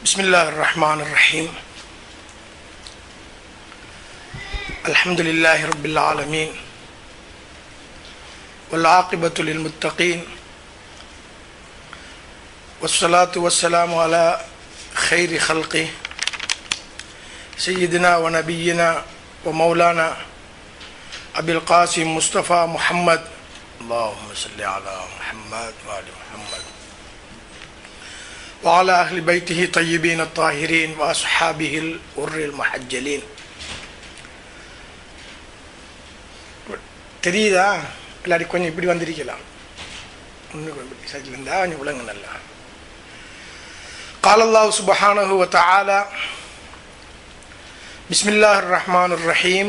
بسم الله الرحمن الرحيم الحمد لله رب العالمين والعاقبة للمتقين والصلاة والسلام على خير خلقه سيدنا ونبينا ومولانا أبي القاسم مصطفى محمد اللهم صل على محمد وآل محمد وعلى أهل بيته طيبين الطاهرين وأصحابه الغر المحجلين. தெரியுதா? இல்லாட்டி கொஞ்சம் இப்படி வந்திருக்கலாம், இன்னும் சைடில் இருந்தால் கொஞ்சம் விளங்க நல்லா. قال الله سبحانه وتعالى بسم الله الرحمن الرحيم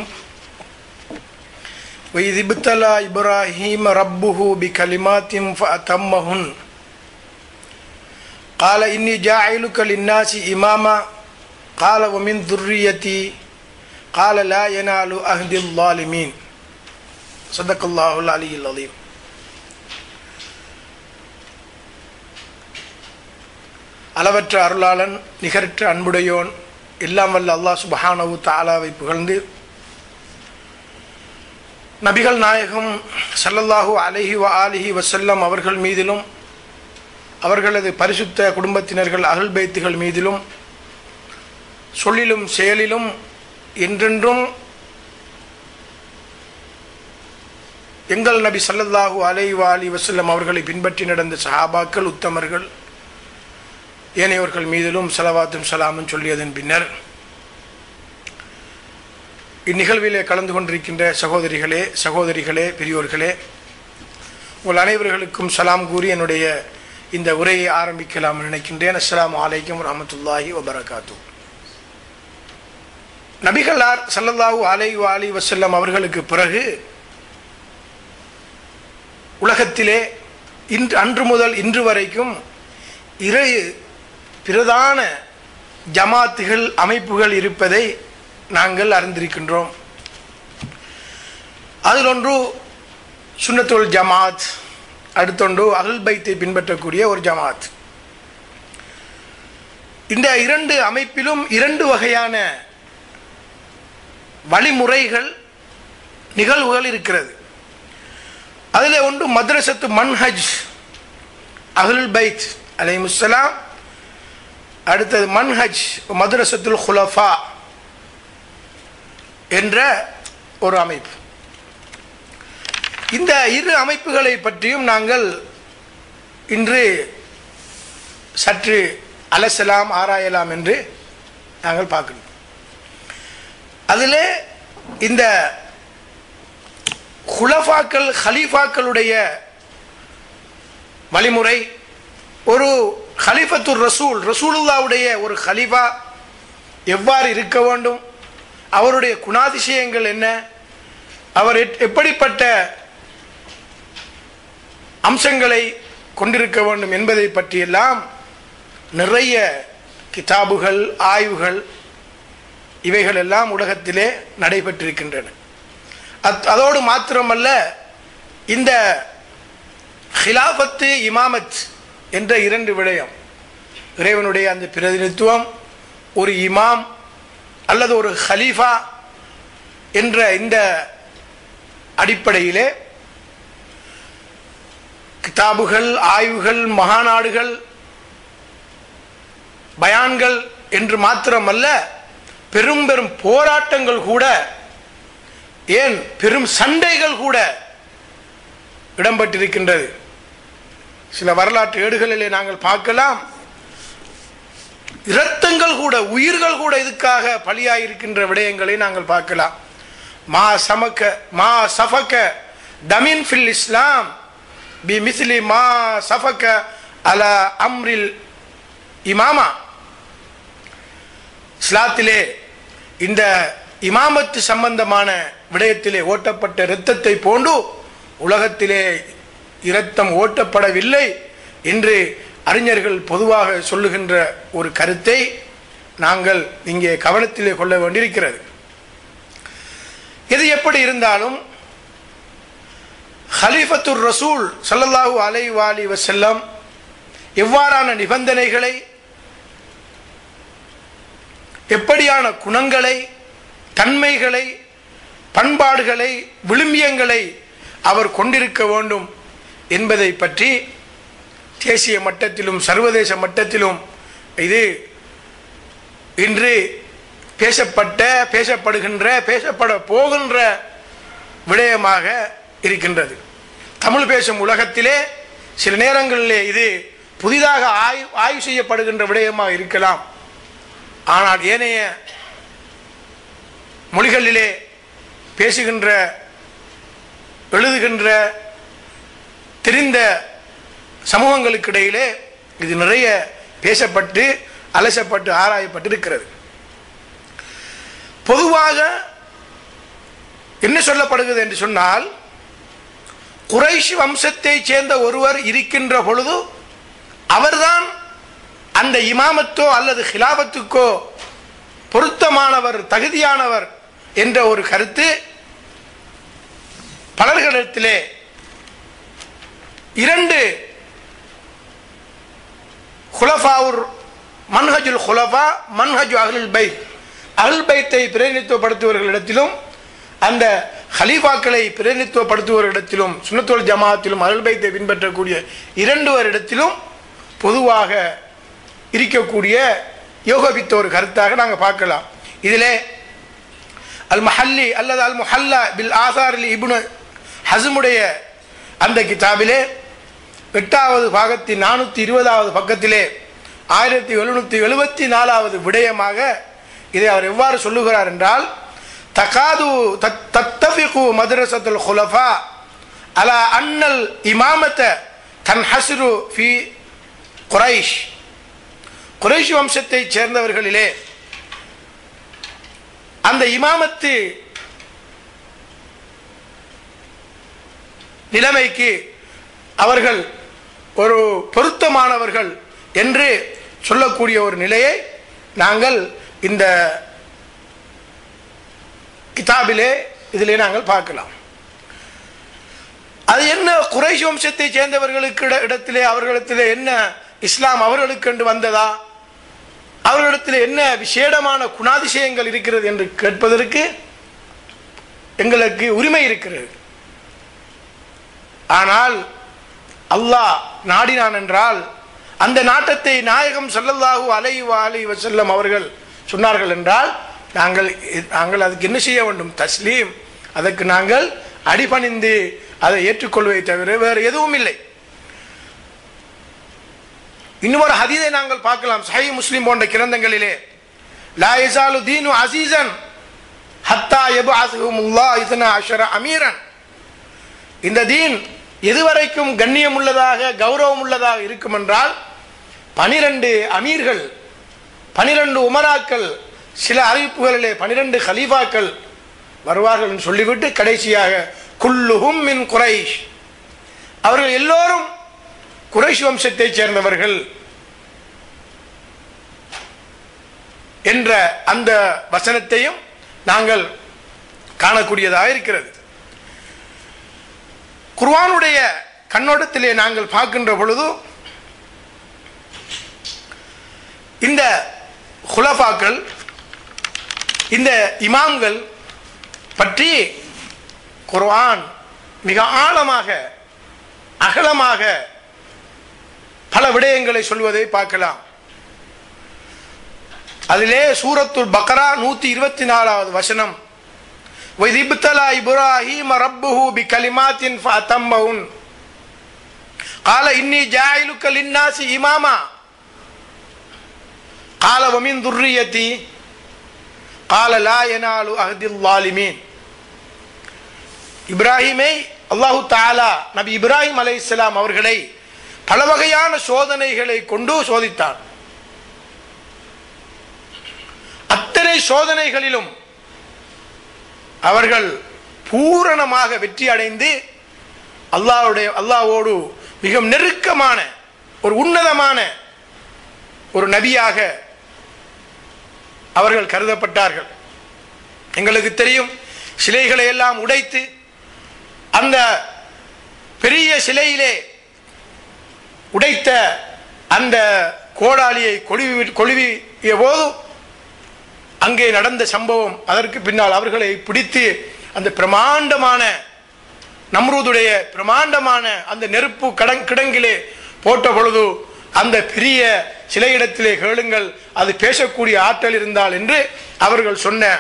وإذ ابتلى إبراهيم ربه بكلمات فأتمهن قال إني جاعلك للناس إماما قال ومن ذريتي قال لا ينال عهد الظالمين صدق الله العلي العظيم. அளவற்ற அருளாளன் நிகரற்ற அன்புடையோன் எல்லாம் வல்ல அல்லாஹ் சுப்ஹானஹு தஆலாவை புகழ்ந்து நபிகள் நாயகம் ஸல்லல்லாஹு அலைஹி வஆலிஹி வஸல்லம் அவர்கள் மீதிலும் அவர்களது பரிசுத்த குடும்பத்தினர்கள் அஹ்ல் பைத்துகள் மீதிலும் சொல்லிலும் செயலிலும் என்றென்றும் எங்கள் நபி ஸல்லல்லாஹு அலைஹி வஆலிஹி வஸல்லம் அவர்களை பின்பற்றி நடந்த சஹாபாக்கள் உத்தமர்கள் ஏனையோர்கள் மீதிலும் ஸலவாத்தும் ஸலாமும் சொல்லியதன் பின்னர் இந்நிகழ்விலே கலந்து கொண்டிருக்கின்ற சகோதரிகளே சகோதரிகளே பெரியோர்களே, உங்கள் அனைவர்களுக்கும் சலாம் கூறி என்னுடைய இந்த உரையை ஆரம்பிக்கலாம் நினைக்கின்றேன். அஸ்ஸலாமு அலைக்கும் வரஹ்மத்துல்லாஹி வபரகாத்துஹு. நபிகளார் ஸல்லல்லாஹு அலைஹி வஆலிஹி வஸல்லம் அவர்களுக்கு பிறகு உலகத்திலே அன்று முதல் இன்று வரைக்கும் இரு பிரதான ஜமாத்துகள் அமைப்புகள் இருப்பதை நாங்கள் அறிந்திருக்கின்றோம். அதில் ஒன்று சுன்னத்துல் ஜமாத், அடுத்தொன்று அஹ்ல் பைத்தை பின்பற்றக்கூடிய ஒரு ஜமாத். இந்த இரண்டு அமைப்பிலும் இரண்டு வகையான வழிமுறைகள் நிகழ்வுகள் இருக்கிறது. அதில் ஒன்று மத்ரசத்து மன்ஹஜ் அஹ்லுல் பைத் அலைஹிமுஸ்ஸலாம், அடுத்தது மன்ஹஜ் மத்ரசத்துல் குலஃபா என்ற ஒரு அமைப்பு. இந்த இரு அமைப்புகளை பற்றியும் நாங்கள் இன்று சற்று அலசலாம் ஆராயலாம் என்று நாங்கள் பார்க்கணும். அதில் இந்த குலஃபாக்கள் ஹலீஃபாக்களுடைய வழிமுறை, ஒரு ஹலீஃபத்துர் ரசூல் ரசூலுல்லாவுடைய ஒரு ஹலீஃபா எவ்வாறு இருக்க வேண்டும், அவருடைய குணாதிசயங்கள் என்ன, அவர் எப்படிப்பட்ட அம்சங்களை கொண்டிருக்க வேண்டும் என்பதை பற்றியெல்லாம் நிறைய கிதாபுகள் ஆய்வுகள் இவைகள் எல்லாம் உலகத்திலே நடைபெற்றிருக்கின்றன. அதோடு மாத்திரமல்ல, இந்த ஹிலாஃபத்து இமாமத் என்ற இரண்டு விடயம், இறைவனுடைய அந்த பிரதிநிதித்துவம், ஒரு இமாம் அல்லது ஒரு ஹலீஃபா என்ற இந்த அடிப்படையிலே கிதாபுகள் ஆய்வுகள் மகாநாடுகள் பயான்கள் என்று மாத்திரமல்ல, பெரும் பெரும் போராட்டங்கள் கூட, ஏன் பெரும் சண்டைகள் கூட இடம்பெற்றிருக்கின்றது. சில வரலாற்று ஏடுகளிலே நாங்கள் பார்க்கலாம், இரத்தங்கள் கூட உயிர்கள் கூட இதுக்காக பலியாயிருக்கின்ற விடயங்களை நாங்கள் பார்க்கலாம். மா சஃபக தமின் ஃபில் இஸ்லாம் பி மிஸ்லி மா சஃபக அலா அம்ரில் இமாமா. இஸ்லாத்திலே இந்த இமாமத்து சம்பந்தமான விடயத்திலே ஓட்டப்பட்ட இரத்தத்தை போன்று உலகத்திலே இரத்தம் ஓட்டப்படவில்லை என்று அறிஞர்கள் பொதுவாக சொல்லுகின்ற ஒரு கருத்தை நாங்கள் இங்கே கவனத்திலே கொள்ள வேண்டியிருக்கிறது. எது எப்படி இருந்தாலும் ஹலீஃபத்துர் ரசூல் ஸல்லல்லாஹு அலைஹி வஸல்லம் எவ்வாறான நிபந்தனைகளை எப்படியான குணங்களை, தன்மைகளை, பண்பாடுகளை, விழுமியங்களை அவர் கொண்டிருக்க வேண்டும் என்பதை பற்றி தேசிய மட்டத்திலும் சர்வதேச மட்டத்திலும் இது இன்று பேசப்படுகின்ற, பேசப்பட போகின்ற விடயமாக இருக்கின்றது. தமிழ் பேசும் உலகத்திலே சில நேரங்களிலே இது புதிதாக ஆய்வு செய்யப்படுகின்ற விடயமாக இருக்கலாம். ஆனால் ஏனைய மொழிகளிலே பேசுகின்ற, எழுதுகின்ற, தெரிந்த சமூகங்களுக்கு இடையிலே இது நிறைய பேசப்பட்டு, அலசப்பட்டு, ஆராயப்பட்டு இருக்கிறது. பொதுவாக என்ன சொல்லப்படுகிறது என்று சொன்னால், குறைஷ் வம்சத்தை சேர்ந்த ஒருவர் இருக்கின்ற பொழுது அவர்தான் அந்த இமாமத்தோ அல்லது ஹிலாபத்துக்கோ பொருத்தமானவர், தகுதியானவர் என்ற ஒரு கருத்து பலர்களிடத்திலே இரண்டு குலஃபாவுர் மன்ஹஜுல் குலஃபா, மன்ஹஜு அஹ்லுல் பைத், அஹ்லுல் பைத்தை பிரதிநிதித்துவப்படுத்துவர்களிடத்திலும் அந்த ஹலீஃபாக்களை பிரதிநிதித்துவப்படுத்துவர்களிடத்திலும் சுன்னத்துல் ஜமாஅத்திலும் அஹ்லுல் பைத்தை பின்பற்றக்கூடிய இரண்டுவரிடத்திலும் பொதுவாக இருக்கக்கூடிய யோகபித்த ஒரு கருத்தாக நாங்கள் பார்க்கலாம். இதிலே அல் மஹல்லி அல்லது அல் முஹல்லா பில் ஆசார் இப்னு ஹஸ்முடைய அந்த கிதாபிலே 8வது பாகத்தின் 420வது பக்கத்திலே 1774வது விடயமாக இதை அவர் எவ்வாறு சொல்லுகிறார் என்றால், தகாது தத்தஃபிகு மദ്ரஸத்துல் குலஃபா அலா அன்னல் இமாமத தன்ஹஸ்ரு ஃபி குரைஷ். குரைஷ் வம்சத்தை சேர்ந்தவர்களிலே அந்த இமாமத்து நிலைமைக்கு அவர்கள் ஒரு பொருத்தமானவர்கள் என்று சொல்லக்கூடிய ஒரு நிலையை நாங்கள் இந்த கிதாபிலே இதிலே நாங்கள் பார்க்கலாம். அது என்ன, குறைஷ் வம்சத்தை சேர்ந்தவர்களுக்கு இடத்திலே அவர்களிடத்திலே என்ன இஸ்லாம் அவர்களுக்கு என்று வந்ததா, அவர்களிடத்தில் என்ன விசேடமான குணாதிசயங்கள் இருக்கிறது என்று கேட்பதற்கு எங்களுக்கு உரிமை இருக்கிறது. ஆனால் அல்லாஹ் நாடினான் என்றால் அந்த நாட்டத்தை நாயகம் ஸல்லல்லாஹு அலைஹி வஸல்லம் அவர்கள் சொன்னார்கள் என்றால் நாங்கள் அதுக்கு என்ன செய்ய வேண்டும்? தஸ்லீம், அதற்கு நாங்கள் அடிபணிந்து அதை ஏற்றுக்கொள்வதை தவிர வேறு எதுவும் இல்லை. இன்னொரு ஹதீஸை நாங்கள் பார்க்கலாம். சஹீஹ் முஸ்லிம் போன்ற கிரந்தங்களிலே, லா யஸாலு தீனு அஸீஸன் ஹத்தா யபஅஸஹுமுல்லாஹு 12 அமீரன். இந்த தீன் எதுவரைக்கும் கண்ணியம் உள்ளதாக, கௌரவம் உள்ளதாக இருக்கும் என்றால் 12 அமீர்கள், 12 உமராக்கள், சில அறிவிப்புகளிலே 12 கலீஃபாக்கள் வருவார்கள் என்று சொல்லிவிட்டு கடைசியாக குல்லுஹும் மின் குரைஷ், அவர்கள் எல்லோரும் குரைஷ் வம்சத்தை சேர்ந்தவர்கள் என்ற அந்த வசனத்தையும் நாங்கள் காணக்கூடியதாக இருக்கிறது. குர்ஆனுடைய கண்ணோட்டத்திலே நாங்கள் பார்க்கின்ற பொழுது இந்த குலஃபாக்கள், இந்த இமாம்கள் பற்றி குர்ஆன் மிக ஆழமாக, அகலமாக பல விடயங்களை சொல்வதை பார்க்கலாம். அதிலே சூரத்துல் பக்ரா 124வது வசனம், وَإِذِ ابْتَلَى إِبْرَاهِيمَ رَبُّهُ بِكَلِمَاتٍ فَأَتَمَّهُنَّ قَالَ إِنِّي جَاعِلُكَ لِلنَّاسِ إِمَامًا قَالَ وَمِنْ ذُرِّيَّتِي قَالَ لَا يَنَالُ عَهْدِ الظَّالِمِينَ. இப்ராஹிமை அல்லாஹு தஆலா நபி இப்ராஹிம் அலைஹிஸ்ஸலாம் அவர்களை பல வகையான சோதனைகளை கொண்டு சோதித்தார். அத்தனை சோதனைகளிலும் அவர்கள் பூரணமாக வெற்றி அடைந்து அல்லாஹ்வோடு மிக நெருக்கமான ஒரு உன்னதமான ஒரு நபியாக அவர்கள் கருதப்பட்டார்கள். எங்களுக்கு தெரியும், சிலைகளை எல்லாம் உடைத்து அந்த பெரிய சிலையிலே உடைத்த அந்த கோடாலியை கொழுவிய போது அங்கே நடந்த சம்பவம், அதற்கு பின்னால் அவர்களை பிடித்து அந்த பிரமாண்டமான நம்ரூதுடைய பிரமாண்டமான அந்த நெருப்பு கிடங்கிலே போட்ட பொழுது அந்த பெரிய சிலையிடத்திலே கேளுங்கள், அது பேசக்கூடிய ஆற்றல் இருந்தால் என்று அவர்கள் சொன்ன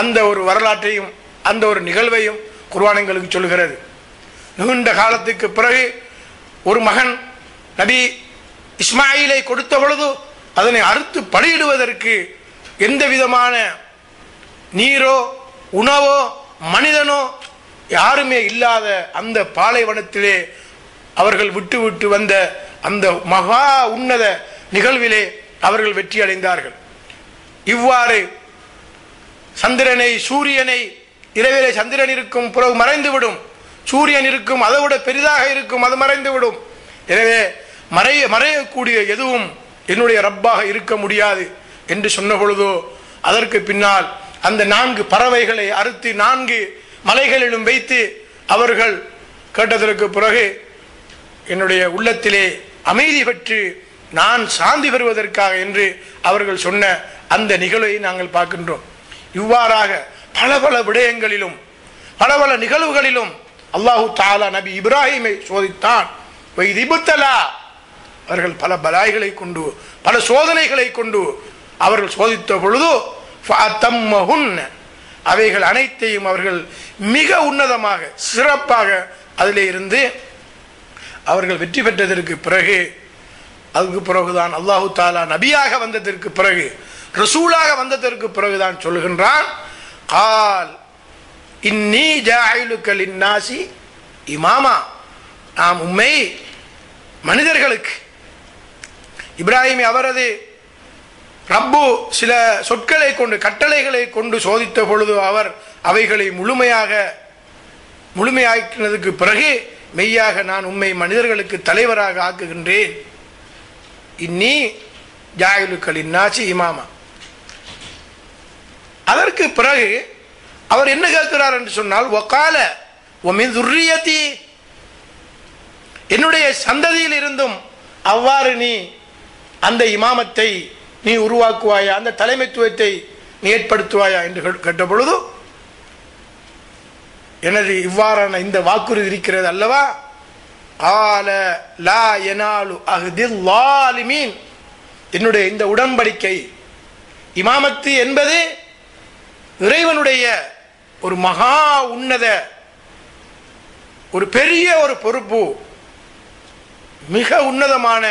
அந்த ஒரு வரலாற்றையும் அந்த ஒரு நிகழ்வையும் குர்ஆன் எங்களுக்கு சொல்கிறது. நீண்ட காலத்துக்கு பிறகு ஒரு மகன் நபி இஸ்மாயிலை கொடுத்த பொழுது அதனை அறுத்து பலியிடுவதற்கு எந்த விதமான நீரோ உணவோ மனிதனோ யாருமே இல்லாத அந்த பாலைவனத்திலே அவர்கள் விட்டு வந்த அந்த மகா உன்னத நிகழ்விலே அவர்கள் வெற்றி அடைந்தார்கள். இவ்வாறு சந்திரனை சூரியனை இரவிலே சந்திரன் இருக்கும் பிறகு மறைந்துவிடும், சூரியன் இருக்கும் அதை விட பெரிதாக இருக்கும் அது மறைந்துவிடும். எனவே மறையக்கூடிய எதுவும் என்னுடைய ரப்பாக இருக்க முடியாது என்று சொன்ன பொழுதோ அதற்கு பின்னால் அந்த 4 பறவைகளை அறுத்து 4 மலைகளிலும் வைத்து அவர்கள் கேட்டதற்கு பிறகு என்னுடைய உள்ளத்திலே அமைதி பெற்று நான் சாந்தி பெறுவதற்காக என்று அவர்கள் சொன்ன அந்த நிகழ்வை நாங்கள் பார்க்கின்றோம். இவ்வாறாக பல விடயங்களிலும் பல நிகழ்வுகளிலும் அல்லாஹு தஆலா நபி இப்ராஹிமை சோதித்தான். அவர்கள் பல பலாய்களை கொண்டு பல சோதனைகளை கொண்டு அவர்கள் சோதித்த பொழுது அவைகள் அனைத்தையும் அவர்கள் மிக உன்னதமாக சிறப்பாக அதிலே இருந்து அவர்கள் வெற்றி பெற்றதற்கு பிறகு அதுக்கு பிறகுதான் அல்லாஹு தஆலா நபியாக வந்ததற்கு பிறகு ரசூலாக வந்ததற்கு பிறகுதான் சொல்லுகின்றான், கால் இன்னி ஜாயிலுக லின்னாசி இமாமா, நாம் உம்மை மனிதர்களுக்கு இப்ராஹிம் அவரது ரப்பு சில சொற்களை கொண்டு கட்டளைகளை கொண்டு சோதித்த பொழுது அவர் அவைகளை முழுமையாக்கினதுக்கு பிறகு மெய்யாக நான் உம்மை மனிதர்களுக்கு தலைவராக ஆக்குகின்றேன். இன்னி ஜாயிலுக லின்னாசி இமாமா. அதற்கு பிறகு அவர் என்ன கேட்கிறார் என்று சொன்னால், வகால வமின் துர்ரியதி, என்னுடைய சந்ததியில் இருந்தும் அவ்வாறு நீ அந்த இமாமத்தை நீ உருவாக்குவாயா, அந்த தலைமைத்துவத்தை நீ ஏற்படுத்துவாயா என்று கேட்ட பொழுது எனது இவ்வாறான இந்த வாக்குறுதி இருக்கிறது அல்லவா, ஆல லா யனாலு அஹ்தில் லாலிமீன், என்னுடைய இந்த உடன்படிக்கை இமாமத்து என்பது இறைவனுடைய ஒரு மகா உன்னத ஒரு பெரிய ஒரு பொறுப்பு, மிக உன்னதமான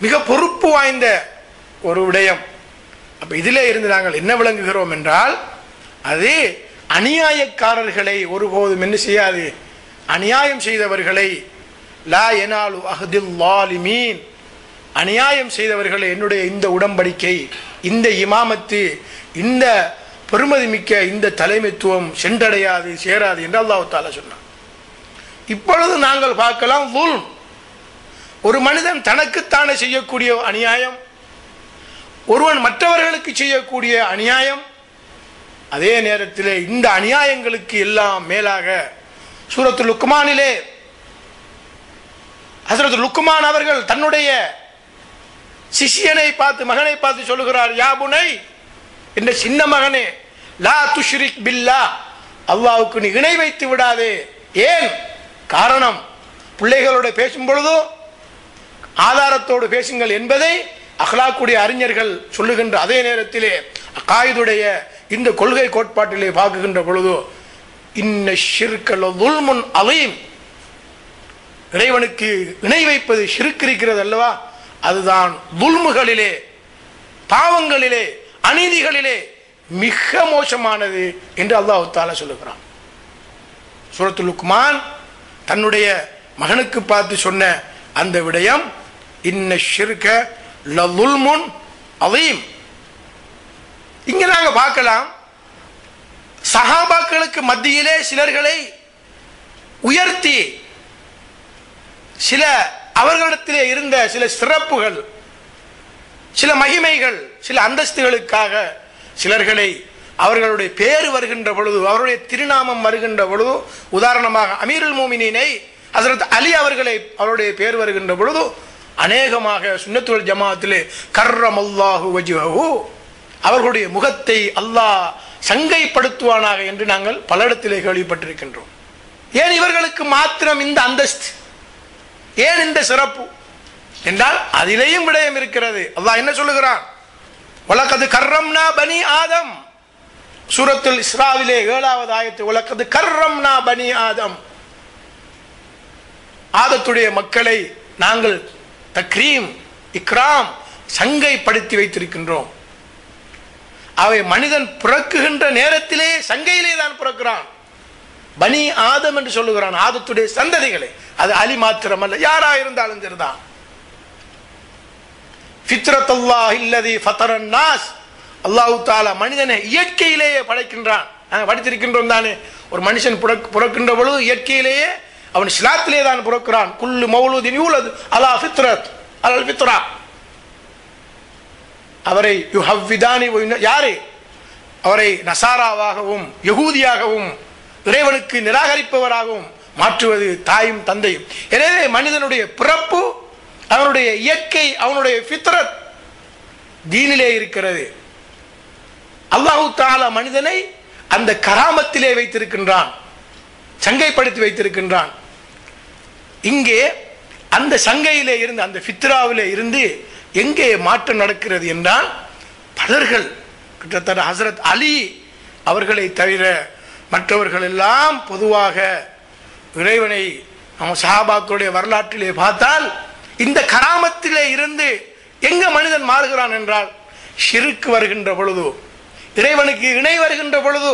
மிக பொறுப்பு வாய்ந்த ஒரு விடயம். அப்ப இதிலே இருந்து நாங்கள் என்ன விளங்குகிறோம் என்றால், அது அநியாயக்காரர்களை ஒருபோதும் என்ன செய்யாது, அநியாயம் செய்தவர்களை லா யனாலு அஹ்தில் லாலிமீன், அநியாயம் செய்தவர்களை என்னுடைய இந்த உடன்படிக்கை இந்த இமாமத்து இந்த பெருமதி மிக்க இந்த தலைமைத்துவம் சென்றடையாது சேராது என்று அல்லாஹ் தஆலா சொன்னார். இப்பொழுது நாங்கள் பார்க்கலாம், ஒரு மனிதன் தனக்குத்தானே செய்யக்கூடிய அநியாயம், ஒருவன் மற்றவர்களுக்கு செய்யக்கூடிய அநியாயம், அதே நேரத்தில் இந்த அநியாயங்களுக்கு எல்லாம் மேலாக சூரத்துல் லுக்மானிலே ஹஸரத் லுக்மான் அவர்கள் தன்னுடைய சிஷ்யனை பார்த்து மகனை பார்த்து சொல்லுகிறார், யா புனை, என்ற சின்ன மகனே, லா துஷ்ரிக் பில்லாஹ், அல்லாஹ்வுக்கு நீ இணை வைத்து விடாதே. ஏன் காரணம், பிள்ளைகளோடு பேசும் பொழுதோ ஆதாரத்தோடு பேசுங்கள் என்பதை அஹ்லாக்குடைய அறிஞர்கள் சொல்லுகின்ற அதே நேரத்திலே அகாயிதுடைய இந்த கொள்கை கோட்பாட்டிலே பார்க்குகின்ற பொழுதோ இன்ன ஷிர்க லதுல்முன் அலீம், இறைவனுக்கு இணை வைப்பது ஷிர்க் இருக்கிறது அல்லவா, அதுதான் துல்முகளிலே பாவங்களிலே அநீதிகளிலே மிக மோசமானது என்று அல்லாஹ் தஆலா சொல்லுகிறான். சூரத்துல் லுக்மான் தன்னுடைய மகனுக்கு பார்த்து சொன்ன அந்த விடயம் இன்ன ஷிர்க லதுல்முன் அலீம். இங்க நாங்க பார்க்கலாம், சஹாபாக்களுக்கு மத்தியிலே சிலர்களை உயர்த்தி சில அவர்களிடத்திலே இருந்த சில சிறப்புகள் சில மகிமைகள் சில அந்தஸ்துகளுக்காக சிலர்களை அவர்களுடைய பேர் வருகின்ற பொழுது அவருடைய திருநாமம் வருகின்ற பொழுது, உதாரணமாக அமீருல் மோமினீனை ஹஸரத் அலி அவர்களை அவருடைய பேர் வருகின்ற பொழுது அநேகமாக சுன்னத்துல் ஜமாஅத்திலே கர்ரமல்லாஹு வஜ்ஹஹு அவர்களுடைய முகத்தை அல்லாஹ் சங்கைப்படுத்துவானாக என்று நாங்கள் பல இடத்திலே கேள்விப்பட்டிருக்கின்றோம். ஏன் இவர்களுக்கு மாத்திரம் இந்த அந்தஸ்து, ஏன் இந்த சிறப்பு என்றால் அதிலேயும் விடயம் இருக்கிறது. அல்லாஹ் என்ன சொல்லுகிறான்? வலக்கது கர்ரம்னா பனி ஆதம், சூரத்துல் இஸ்ராவிலே 7வது ஆயத்து. வலக்கது கர்ரம்னா பனி ஆதம், ஆதத்துடைய மக்களை நாங்கள் தக்ரீம் இக்ராம் சங்கைப்படுத்தி வைத்திருக்கின்றோம். அவை மனிதன் பிறக்குகின்ற நேரத்திலே சங்கையிலே தான் பிறக்கிறான். பனி ஆதம் என்று சொல்லுகிறான், ஆதத்துடைய சந்ததிகளை. அது அலி மாத்திரம் அல்ல, யாரா இருந்தாலும் சரிதான். ஃபித்ரத்துல்லாஹி அல்லதி ஃபதரன் நாஸ், அல்லாஹ் தஆலா மனிதனை இயற்கையிலேயே படைக்கின்றான். நாங்கள் படித்திருக்கின்றோம் தானே, ஒரு மனுஷன் பிறக்கின்ற பொழுது இயற்கையிலேயே அவன் இஸ்லாத்திலே தான் பிறக்கிறான். குல்லு மௌலூதின் யூலது அலா ஃபித்ரத் அலல் ஃபித்ரா. அவரை யுஹவ்விதானி, யாரை? அவரை நசாராவாகவும் யகூதியாகவும் இறைவனுக்கு நிராகரிப்பவராகவும் மாற்றுவது தாயும் தந்தையும். எனவே மனிதனுடைய பிறப்பு, அவனுடைய இயற்கை, அவனுடைய ஃபித்ரத் தீனிலே இருக்கிறது. அல்லாஹ் தஆலா மனிதனை அந்த கராமத்திலே வைத்திருக்கின்றான், சங்கைப்படுத்தி வைத்திருக்கின்றான். இங்கே அந்த சங்கையிலே இருந்து, அந்த ஃபித்ராவிலே இருந்து எங்கே மாற்றம் நடக்கிறது என்றால், பலர்கள் கிட்டத்தட்ட ஹசரத் அலி அவர்களை தவிர மற்றவர்கள் எல்லாம் பொதுவாக இறைவனை சஹாபாக்களுடைய வரலாற்றிலே பார்த்தால் இந்த கராமத்திலே இருந்து எங்க மனிதன் மாறுகிறான் என்றால், ஷிர்க் வருகின்ற பொழுது, இறைவனுக்கு இணை வருகின்ற பொழுது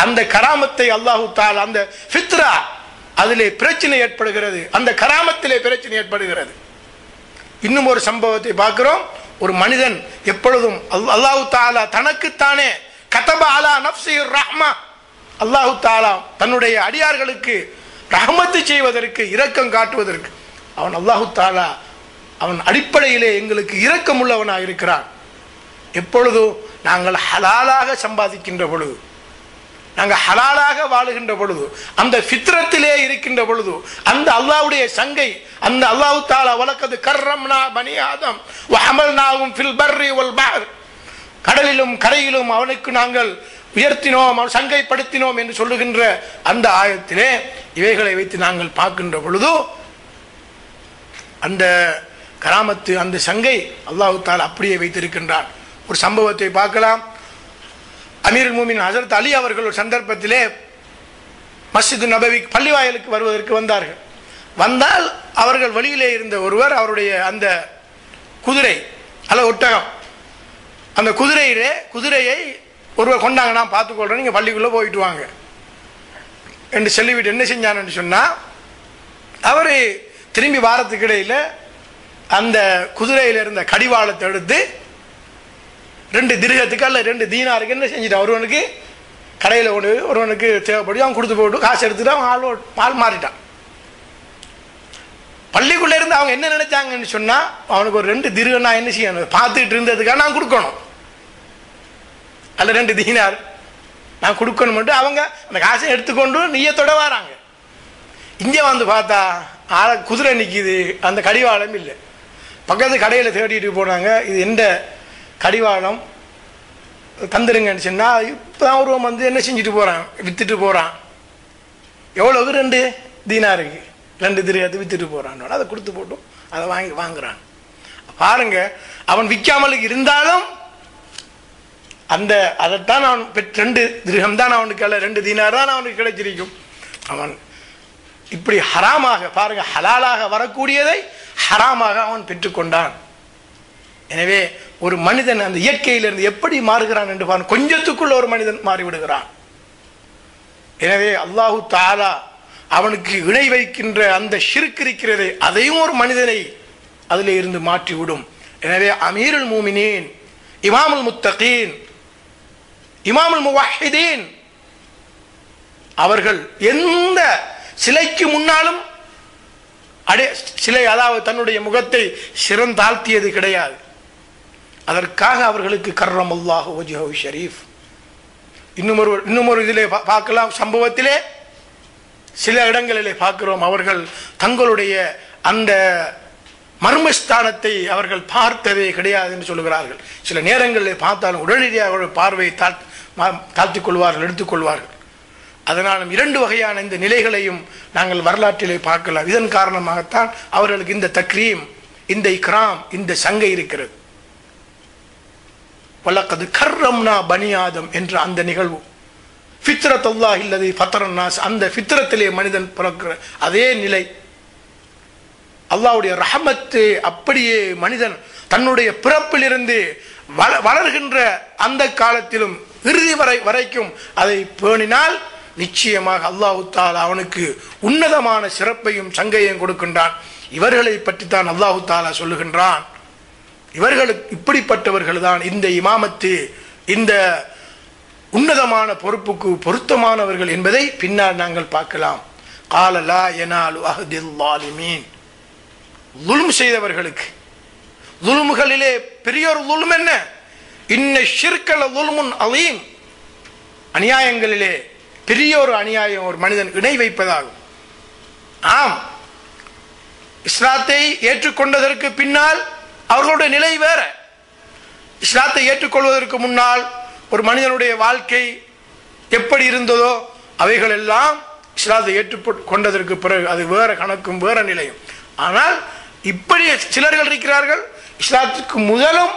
அந்த கராமத்தை அல்லாஹ் தஆலா, அந்த ஃபித்ரா அதிலே பிரச்சனை ஏற்படுகிறது, அந்த கராமத்திலே பிரச்சனை ஏற்படுகிறது. இன்னும் ஒரு சம்பவத்தை பார்க்கிறோம். ஒரு மனிதன் எப்பொழுதும் அல்லாஹ் தஆலா தனக்குத்தானே கதப அலா நஃப்ஸிர் ரஹ்மா, அல்லாஹ் தஆலா தன்னுடைய அடியார்களுக்கு ரஹ்மத்து செய்வதற்கு, இரக்கம் காட்டுவதற்கு அவன் அல்லாஹ் தஆலா அவன் அடிப்படையிலே எங்களுக்கு இரக்கம் உள்ளவனாக இருக்கிறான். எப்பொழுதும் நாங்கள் ஹலாலாக சம்பாதிக்கின்ற பொழுது, நாங்கள் ஹலாலாக வாழுகின்ற பொழுது, அந்த ஃபித்ரத்திலே இருக்கின்ற பொழுது, அந்த அல்லாஹ்வுடைய சங்கை, அந்த அல்லாஹ் தஆலா வலக்கது கர்ரம்னா பனி ஆதம் வஹமல்னாஹும் ஃபில் பர்ரி வல் பஹர், கடலிலும் கரையிலும் அவனுக்கு நாங்கள் உயர்த்தினோம், சங்கைப்படுத்தினோம் என்று சொல்லுகின்ற அந்த ஆயத்திலே இவைகளை வைத்து நாங்கள் பார்க்கின்ற பொழுது அந்த கராமத்து, அந்த சங்கை அல்லாஹ் தஆலா அப்படியே வைத்திருக்கின்றான். ஒரு சம்பவத்தை பார்க்கலாம். அமீருல் மூமின் ஹஜரத் அலி அவர்கள் ஒரு சந்தர்ப்பத்திலே மஸ்ஜித் நபவி பள்ளிவாயலுக்கு வருவதற்கு வந்தார்கள். வந்தால் அவர்கள் வழியிலே இருந்த ஒருவர் அவருடைய அந்த குதிரை அல்ல ஒட்டகம், அந்த குதிரையை ஒருவர் கொண்டாங்க, நான் பார்த்துக்கொள்றேன், நீங்கள் பள்ளிக்குள்ளே போயிட்டு வாங்க என்று சொல்லிவிட்டு என்ன செஞ்சான்னு சொன்னால், அவர் திரும்பி வாரத்துக்கு இடையில் அந்த குதிரையில் இருந்த கடிவாளத்தை எடுத்து 2 திர்ஹத்துக்கு அல்ல 2 தீனாருக்கு என்ன செஞ்சுட்டான், ஒருவனுக்கு கடையில் கொண்டு ஒருவனுக்கு தேவைப்படி அவன் கொடுத்து போட்டு காசு எடுத்துட்டு அவன் ஆள் மாறிட்டான். பள்ளிக்குள்ளே இருந்து அவங்க என்ன நினைச்சாங்கன்னு சொன்னால், அவனுக்கு ஒரு 2 திர்ஹம் நான் என்ன செய்யணும், பார்த்துட்டு இருந்ததுக்காக நான் கொடுக்கணும், அல்ல 2 தீனார் நான் கொடுக்கணும். அவங்க அந்த காசை எடுத்துக்கொண்டு நீயத்தோட வராங்க. இங்கே வந்து பார்த்தா குதிரை நிற்கிது, அந்த கடிவாளம் இல்லை. பக்கத்து கடையில் தேடிட்டு போனாங்க, இது எந்த கடிவாளம் தந்துருங்கன்னு சொன்னால், இப்போ தான் ஒருவன் வந்து என்ன செஞ்சுட்டு போகிறான், விற்றுட்டு போகிறான். எவ்வளோக்கு 2 தீனாருக்கு 2 திர்ஹத்தை விற்றுட்டு போகிறான். அதை கொடுத்து போட்டும் அதை வாங்குறான். பாருங்க, அவன் விற்காமலுக்கு இருந்தாலும் அந்த அதைத்தான் அவன் 2 திர்ஹம் தான் அவனுக்கு அல்ல 2 தீனார் தான் அவனுக்கு கிடைச்சிருக்கும். அவன் இப்படி ஹராமாக, பாருங்க, ஹலாலாக வரக்கூடியதை ஹராமாக அவன் பெற்றுக்கொண்டான். எனவே ஒரு மனிதன் அந்த இயற்கையிலிருந்து எப்படி மாறுகிறான் என்று பாருங்க, கொஞ்சத்துக்குள்ள ஒரு மனிதன் மாறிவிடுகிறான். எனவே அல்லாஹ் தஆலா அவனுக்கு இணை வைக்கின்ற அந்த ஷிர்க் இருக்கிறதே, அதையும் ஒரு மனிதனை அதிலே இருந்து மாற்றிவிடும். எனவே அமீருல் மூமினீன், இமாமுல் முத்தகீன், இமாமுல் முவஹ்ஹிதீன் அவர்கள் எந்த சிலைக்கு முன்னாலும் சிலை, அதாவது தன்னுடைய முகத்தை சிறந்தாழ்த்தியது கிடையாது. அதற்காக அவர்களுக்கு கர்ரமல்லாஹு வஜ்ஹஹு ஷரீஃப். இன்னும் ஒரு இதிலே பார்க்கலாம், சம்பவத்திலே சில இடங்களிலே பார்க்கிறோம், அவர்கள் தங்களுடைய அந்த மர்மஸ்தானத்தை அவர்கள் பார்த்ததே கிடையாது என்று சொல்லுகிறார்கள். சில நேரங்களில் பார்த்தாலும் உடனடியாக அவர்கள் பார்வையை தாழ்த்திக் கொள்வார்கள், எடுத்துக்கொள்வார்கள். அதனாலும் இரண்டு வகையான இந்த நிலைகளையும் நாங்கள் வரலாற்றிலே பார்க்கலாம். இதன் காரணமாகத்தான் அவர்களுக்கு இந்த தக்ரீம், இந்த இக்ராம், இந்த சங்கை இருக்கிறது. வலக்கது கர்ரம்னா பனி ஆதம் என்ற அந்த நிகழ்வு, ஃபித்ரத்துல்லாஹி அல்லதி ஃபத்தரன் நாஸ், அந்த ஃபித்ரத்திலே மனிதன் பிறக்கிற அதே நிலை, அல்லாஹ்வுடைய ரஹமத்து அப்படியே மனிதன் தன்னுடைய பிறப்பிலிருந்து வளர்கின்ற அந்த காலத்திலும் இறுதி வரைக்கும் அதை பேணினால் நிச்சயமாக அல்லாஹ் தஆலா அவனுக்கு உன்னதமான சிறப்பையும் சங்கையும் கொடுக்கின்றான். இவர்களை பற்றித்தான் அல்லாஹ் தஆலா சொல்லுகின்றான், இவர்களுக்கு இப்படிப்பட்டவர்கள் தான் இந்த இமாமத்து, இந்த உன்னதமான பொறுப்புக்கு பொருத்தமானவர்கள் என்பதை பின்னால் நாங்கள் பார்க்கலாம். கால லா யனாலு அஹ்தில் ஸாலிமீன், ظுல்ம் செய்தவர்களுக்கு, ظுல்ம்களிலே பெரியொரு ظுல்ம் என்ன? இன்ன ஷிர்க லظுல்முன் அலீம், அநியாயங்களிலே பெரிய ஒரு அநியாயம் ஒரு மனிதன் இணை வைப்பதாகும். ஆம், இஸ்லாத்தை ஏற்றுக்கொண்டதற்கு பின்னால் அவர்களுடைய நிலை வேற. இஸ்லாத்தை ஏற்றுக்கொள்வதற்கு முன்னால் ஒரு மனிதனுடைய வாழ்க்கை எப்படி இருந்ததோ அவைகள் எல்லாம் இஸ்லாத்தை ஏற்றுக்கொண்டதற்கு பிறகு அது வேற கணக்கும் வேற நிலையும். ஆனால் இப்படி சிலர்கள் இருக்கிறார்கள், இஸ்லாத்துக்கு முதலும்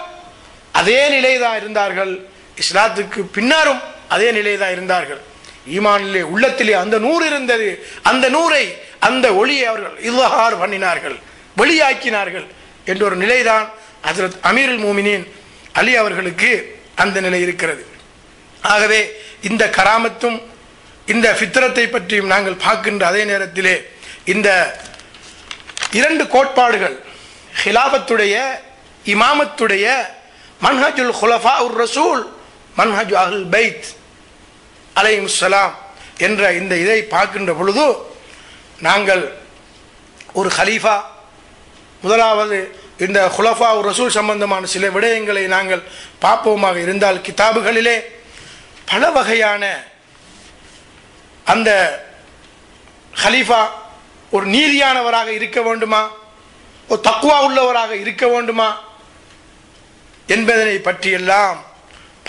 அதே நிலைதான் இருந்தார்கள், இஸ்லாத்துக்கு பின்னாரும் அதே நிலைதான் இருந்தார்கள். ஈமானிலே உள்ளத்திலே அந்த நூறு இருந்தது, அந்த நூரை, அந்த ஒளியை அவர்கள் இல்ஹார் பண்ணினார்கள், வெளியாக்கினார்கள் என்ற ஒரு நிலைதான் ஹஜ்ரத் அமீருல் மூமினீன் அலி அவர்களுக்கு அந்த நிலை இருக்கிறது. ஆகவே இந்த கராமத்தும் இந்த ஃபித்ரத்தை பற்றியும் நாங்கள் பார்க்கின்ற அதே நேரத்திலே இந்த இரண்டு கோட்பாடுகள், ஹிலாபத்துடைய இமாமத்துடைய மன்ஹஜுல் குலஃபா உர் ரசூல், மன்ஹஜு அஹ்லுல் பைத் அலைஹிஸ்ஸலாம் என்ற இந்த இதை பார்க்கின்ற பொழுது நாங்கள் ஒரு ஹலீஃபா, முதலாவது இந்த குலஃபா உர் ரசூல் சம்பந்தமான சில விடயங்களை நாங்கள் பார்ப்போமாக இருந்தால், கிதாபுகளிலே பல வகையான அந்த ஹலீஃபா ஒரு நீதியானவராக இருக்க வேண்டுமா, ஒரு தக்வா உள்ளவராக இருக்க வேண்டுமா என்பதனை பற்றியெல்லாம்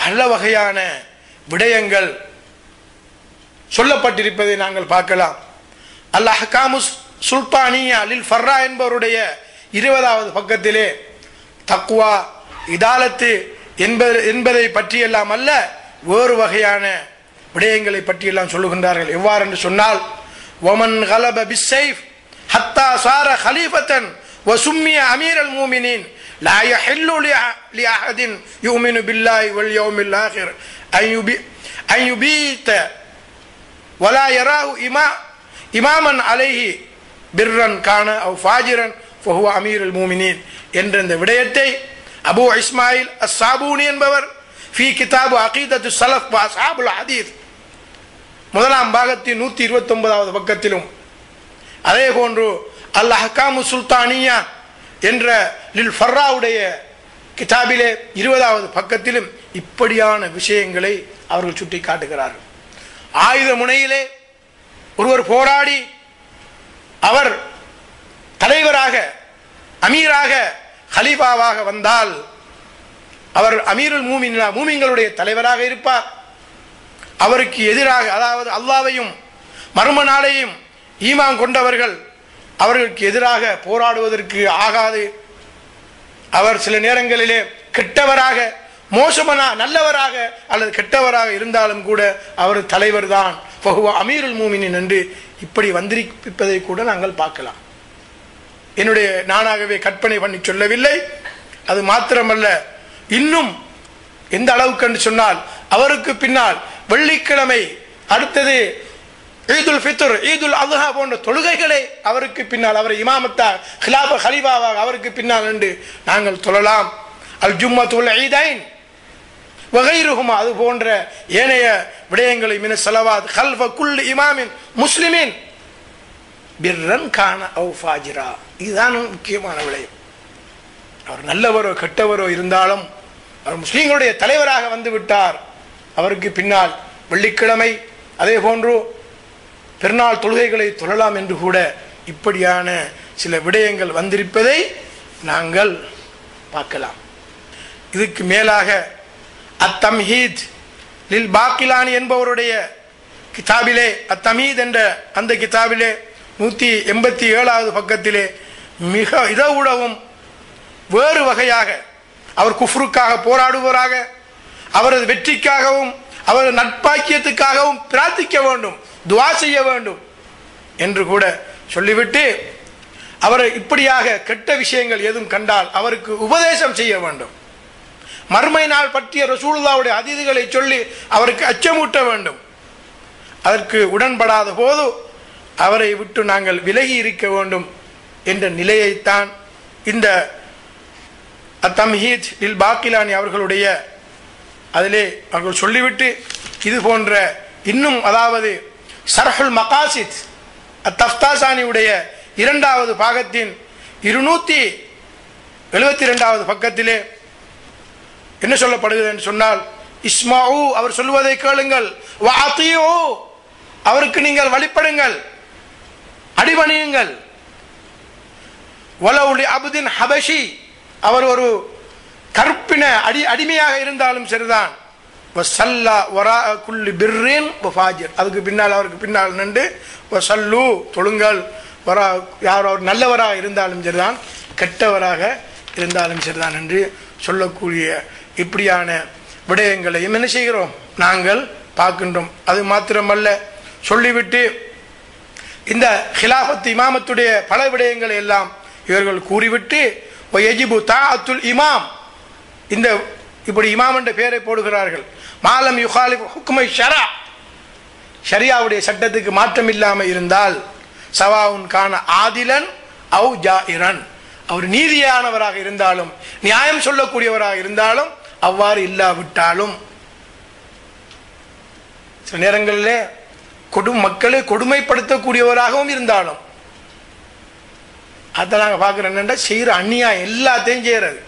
பல வகையான விடயங்கள் சொல்லப்பட்டிருப்பதை நாங்கள் பார்க்கலாம். அல் அஹ்காமுஸ் சுல்தானியா லில் ஃபர்ரா என்பவருடைய 20வது பக்கத்திலே தக்வா, இதாலத்து என்பதை பற்றியெல்லாம் அல்ல, வேறு வகையான விடயங்களை பற்றியெல்லாம் சொல்லுகின்றார்கள். எவ்வாறு என்று சொன்னால், ومن غلب بالسيف حتى صار خليفة وسمي أمير المؤمنين لا يحل لأحد يؤمن بالله واليوم الآخر أن يبيت ولا يراه إماما عليه برا كان أو فاجرا فهو أمير المؤمنين என்ற இந்த விடயத்தை அபு இஸ்மாயில் அஸ்ஸாபூனி என்பவர் ஃபீ கிதாபு அகீதத்து ஸலஃப் வ அஸ்ஹாபுல் ஹதீஸ் முதலாம் பாகத்தின் 129வது பக்கத்திலும், அதே போன்று அல் அஹ்காமு சுல்தானியா என்ற லில் ஃபர்ராவுடைய கிதாபிலே 20வது பக்கத்திலும் இப்படியான விஷயங்களை அவர்கள் சுட்டி காட்டுகிறார்கள். ஆயுத முனையிலே ஒருவர் போராடி அவர் தலைவராக, அமீராக, ஹலீஃபாவாக வந்தால் அவர் அமீருல் மூமின்களுடைய தலைவராக இருப்பார். அவருக்கு எதிராக, அதாவது அல்லாஹ்வையும் மறும நாளையும் ஈமான் கொண்டவர்கள் அவர்களுக்கு எதிராக போராடுவதற்கு ஆகாது. அவர் சில நேரங்களிலே கெட்டவராக, நல்லவராக அல்லது கெட்டவராக இருந்தாலும் கூட அவர் தலைவர் தான், அமீருல் மூமினின் என்று இப்படி வந்திருப்பதை கூட நாங்கள் பார்க்கலாம். என்னுடைய நானாகவே கற்பனை பண்ணி சொல்லவில்லை. அது மாத்திரமல்ல, இன்னும் எந்த அளவுக்கு என்று சொன்னால், அவருக்கு பின்னால் வெள்ளிக்கிழமை, அடுத்தது ஈதுல் ஃபித்ர், ஈதுல் அத்ஹா போன்ற தொழுகைகளை அவருக்கு பின்னால், அவரை இமாமத்தா ஹலீஃபாவாக அவருக்கு பின்னால் என்று நாங்கள் தொழலாம். அல் ஜும்மத்துல் ஈதைன் வகைருஹுமா, அது போன்ற ஏனைய விடயங்களை மின ஸலவாத் கல்ஃப குல் இமாமின் முஸ்லிமின் பிர்ரன் கான அவ் ஃபாஜிரா, இதுதான் முக்கியமான விடயம். அவர் நல்லவரோ கெட்டவரோ இருந்தாலும் அவர் முஸ்லீம்களுடைய தலைவராக வந்து விட்டார். அவருக்கு பின்னால் வெள்ளிக்கிழமை, அதே போன்று பெருநாள் தொழுகைகளை தொழலாம் என்று கூட இப்படியான சில விடயங்கள் வந்திருப்பதை நாங்கள் பார்க்கலாம். இதுக்கு மேலாக அத்தம்ஹீத் லில் பாக்கிலானி என்பவருடைய கிதாபிலே, அத்தமீத் என்ற அந்த கிதாபிலே 187வது பக்கத்திலே மிக இதவுடவும் வேறு வகையாக அவர் குஃப்ருக்காக போராடுவராக, அவரது வெற்றிக்காகவும் அவரது நட்பாக்கியத்துக்காகவும் பிரார்த்திக்க வேண்டும், துவா செய்ய வேண்டும் என்று கூட சொல்லிவிட்டு, அவர் இப்படியாக கெட்ட விஷயங்கள் எதுவும் கண்டால் அவருக்கு உபதேசம் செய்ய வேண்டும், மறுமை நாள் பற்றிய ரசூலுல்லாஹ்வுடைய ஹதீதுகளை சொல்லி அவருக்கு அச்சமூட்ட வேண்டும். அதற்கு உடன்படாத போது அவரை விட்டு நாங்கள் விலகி இருக்க வேண்டும் என்ற நிலையைத்தான் இந்த அத்தம்ஹீத் லில் பாக்கிலானி அவர்களுடைய அதிலே அவர்கள் சொல்லிவிட்டு, இது போன்ற இன்னும் அதாவது ஷர்ஹுல் மகாசித் அத்தஃப்தாசானியுடைய 2வது பாகத்தின் 272வது பக்கத்திலே என்ன சொல்லப்படுகிறது என்று சொன்னால், இஸ்மாஉ அவர் சொல்வதை கேளுங்கள், வஅதியூ அவருக்கு நீங்கள் வழிபடுங்கள், அடிபணியுங்கள், வலவு லி அப்தின் ஹபஷி அவர் ஒரு கற்பின அடிமையாக இருந்தாலும் சரிதான், வஸல்லா வராஅ குல்லி பிர்ரின் வஃபாஜிர் அதுக்கு பின்னால் அவருக்கு பின்னால் நின்று வஸல்லு தொழுங்கள், வரா யார் அவர் நல்லவராக இருந்தாலும் சரிதான் கெட்டவராக இருந்தாலும் சரிதான் என்று சொல்லக்கூடிய இப்படியான விடயங்களையும் என்ன செய்கிறோம் நாங்கள் பார்க்கின்றோம். அது மாத்திரமல்ல, சொல்லிவிட்டு இந்த ஹிலாஃபத் இமாமத்துடைய பல விடயங்களை எல்லாம் இவர்கள் கூறிவிட்டு வயஜிபு தாஅத்துல் இமாம், இந்த இப்படி இமாம் என்ற பெயரை போடுகிறார்கள், மாலம் யுகாலிஃப் ஹுக்மை ஷரா ஷரியாவுடைய சட்டத்துக்கு மாற்றம் இல்லாமல் இருந்தால், சவாவுன் கான ஆதிலன் அவு ஜாயிரன் அவர் நீதியானவராக இருந்தாலும் நியாயம் சொல்லக்கூடியவராக இருந்தாலும் அவ்வாறு இல்லாவிட்டாலும், சில நேரங்களிலே மக்களை கொடுமைப்படுத்தக்கூடியவராகவும் இருந்தாலும், அதை நாங்கள் பார்க்குறோம் என்னென்னா செய்கிற அந்நியாயம் எல்லாத்தையும் செய்கிறது.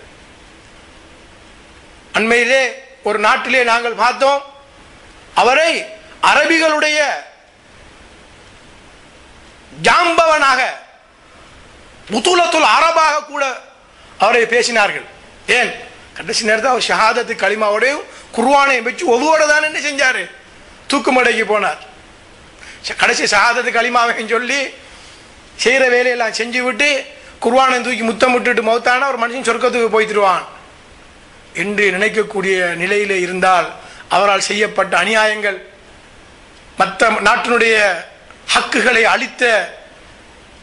அண்மையிலே ஒரு நாட்டிலே நாங்கள் பார்த்தோம், அவரை அரபிகளுடைய ஜாம்பவனாக புதுலத்துல் அரபாக கூட அவரை பேசினார்கள். ஏன் கடைசி நேரத்தில் அவர் ஷஹாதத்து களிமாவோடையும் குர்ஆனையும் வச்சு ஒவ்வொரு தான் என்ன செஞ்சார், தூக்குமடைக்கு போனார். கடைசி ஷஹாதத்து களிமாவையும் சொல்லி செய்கிற வேலையெல்லாம் செஞ்சு விட்டு குர்ஆனை தூக்கி முத்தம் விட்டுட்டு மௌத்தான ஒரு மனுஷன் சொர்க்கத்துக்கு போய்த்திருவான் என்று நினைக்கக்கூடிய நிலையிலே இருந்தால், அவரால் செய்யப்பட்ட அநியாயங்கள், மற்ற நாட்டினுடைய ஹக்குகளை அளித்த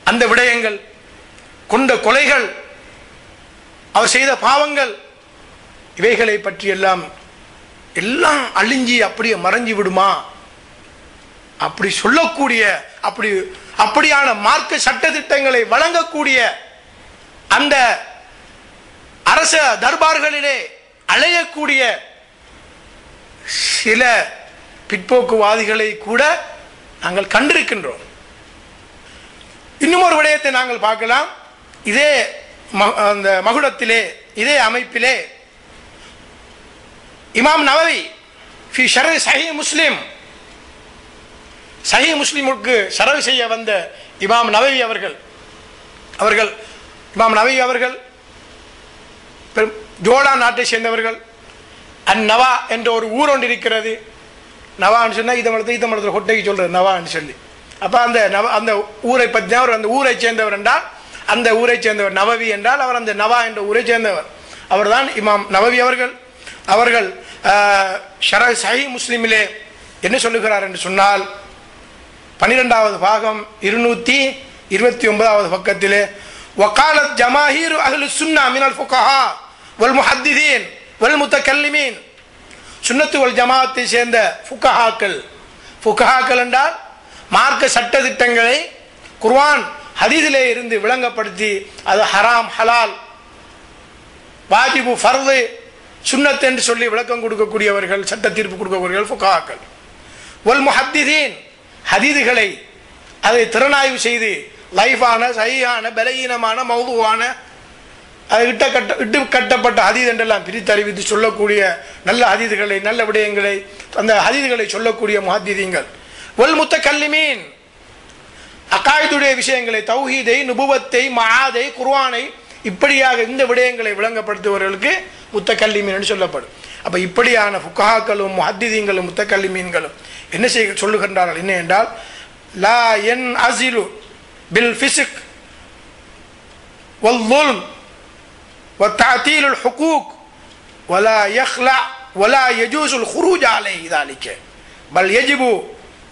அந்த விடயங்கள், கொண்ட கொலைகள், அவர் செய்த பாவங்கள், இவைகளை பற்றி எல்லாம் அழிஞ்சி அப்படியே மறைஞ்சி விடுமா? அப்படி சொல்லக்கூடிய அப்படியான மார்க்க சட்ட திட்டங்களை வழங்கக்கூடிய அந்த அரச தர்பார்களிலே அலையக்கூடிய சில பிற்போக்குவாதிகளை கூட நாங்கள் கண்டிருக்கின்றோம். இன்னும் ஒரு விடயத்தை நாங்கள் பார்க்கலாம். இதே அந்த மகுடத்திலே, இதே அமைப்பிலே இமாம் நவவி ஃபி ஷர்ஹ் சஹீஹ் முஸ்லிம், சஹீஹ் முஸ்லிமுக்கு ஷரஹ் செய்ய வந்த இமாம் நவவி அவர்கள் இமாம் நவவி அவர்கள் ஜோர்டான் நாட்டை சேர்ந்தவர்கள். அந்நவா என்ற ஒரு ஊர் ஒன்று இருக்கிறது. நவான்னு சொன்னால் ஈத்தமலத்தில் கொட்டைக்கு சொல்கிறது நவான்னு சொல்லி. அப்போ அந்த ஊரை பற்றி அவர் அந்த ஊரை சேர்ந்தவர் என்றால், அந்த ஊரை சேர்ந்தவர் நவவி என்றால் அவர் அந்த நவா என்ற ஊரை சேர்ந்தவர். அவர்தான் இமாம் நவவி அவர்கள். அவர்கள் ஷரஹ் சஹீஹ் முஸ்லிமிலே என்ன சொல்லுகிறார் என்று சொன்னால், 12வது பாகம் 229வது பக்கத்திலே, வகாலத் ஜமாஹீரு அஹ்லு சுன்னா மினல் ஃபுகஹா வல் முஹத்திதீன் வல் முத்தகல்லிமீன், சுன்னத்து வல் ஜமாஅத்தை சேர்ந்த ஃபுகஹாக்கள் என்றால் மார்க்க சட்ட திட்டங்களை குர்ஆன் ஹதீஸிலே இருந்து விளங்கப்படுத்தி அது ஹராம் ஹலால் வாஜிபு ஃபர்து சுன்னத் என்று சொல்லி விளக்கம் கொடுக்கக்கூடியவர்கள், சட்ட தீர்ப்பு கொடுக்கக்கூடியவர்கள் ஃபுகஹாக்கள். வல் முஹத்திதீன் ஹதீதுகளை அதை திறனாய்வு செய்து லைஃபான சஹீஹான பலகீனமான மௌதுவான இட்டு கட்டப்பட்ட ஹதீஸ் என்றெல்லாம் பிரித்தறிவித்து சொல்லக்கூடிய நல்ல ஹதீதுகளை, நல்ல விடயங்களை, அந்த ஹதீதுகளை சொல்லக்கூடிய முஹத்திதீன்கள். வல் முத்தகல்லிமீன் அகாயிதுடைய விஷயங்களை, தௌஹீதை, நுபுவத்தை, மஆதை, குர்ஆனை இப்படியாக இந்த விடயங்களை விளங்கப்படுத்துபவர்களுக்கு முத்தக்கல்லிமீன் என்று சொல்லப்படும். அப்போ இப்படியான ஃபுகஹாக்களும் முஹத்திதீன்களும் முத்தக்கல்லிமீன்களும் என்ன செய்ய சொல்லுகின்றார்கள் என்ன என்றால், லா என் அசிலு பில் ஃபிஸ்க் வல் ظுல்ம் வ தஅதீலுல் ஹுகூக் வலா யக்லா வலா யஜூஸுல் குரூஜ் அலைஹி ذلك பல் யஜிபு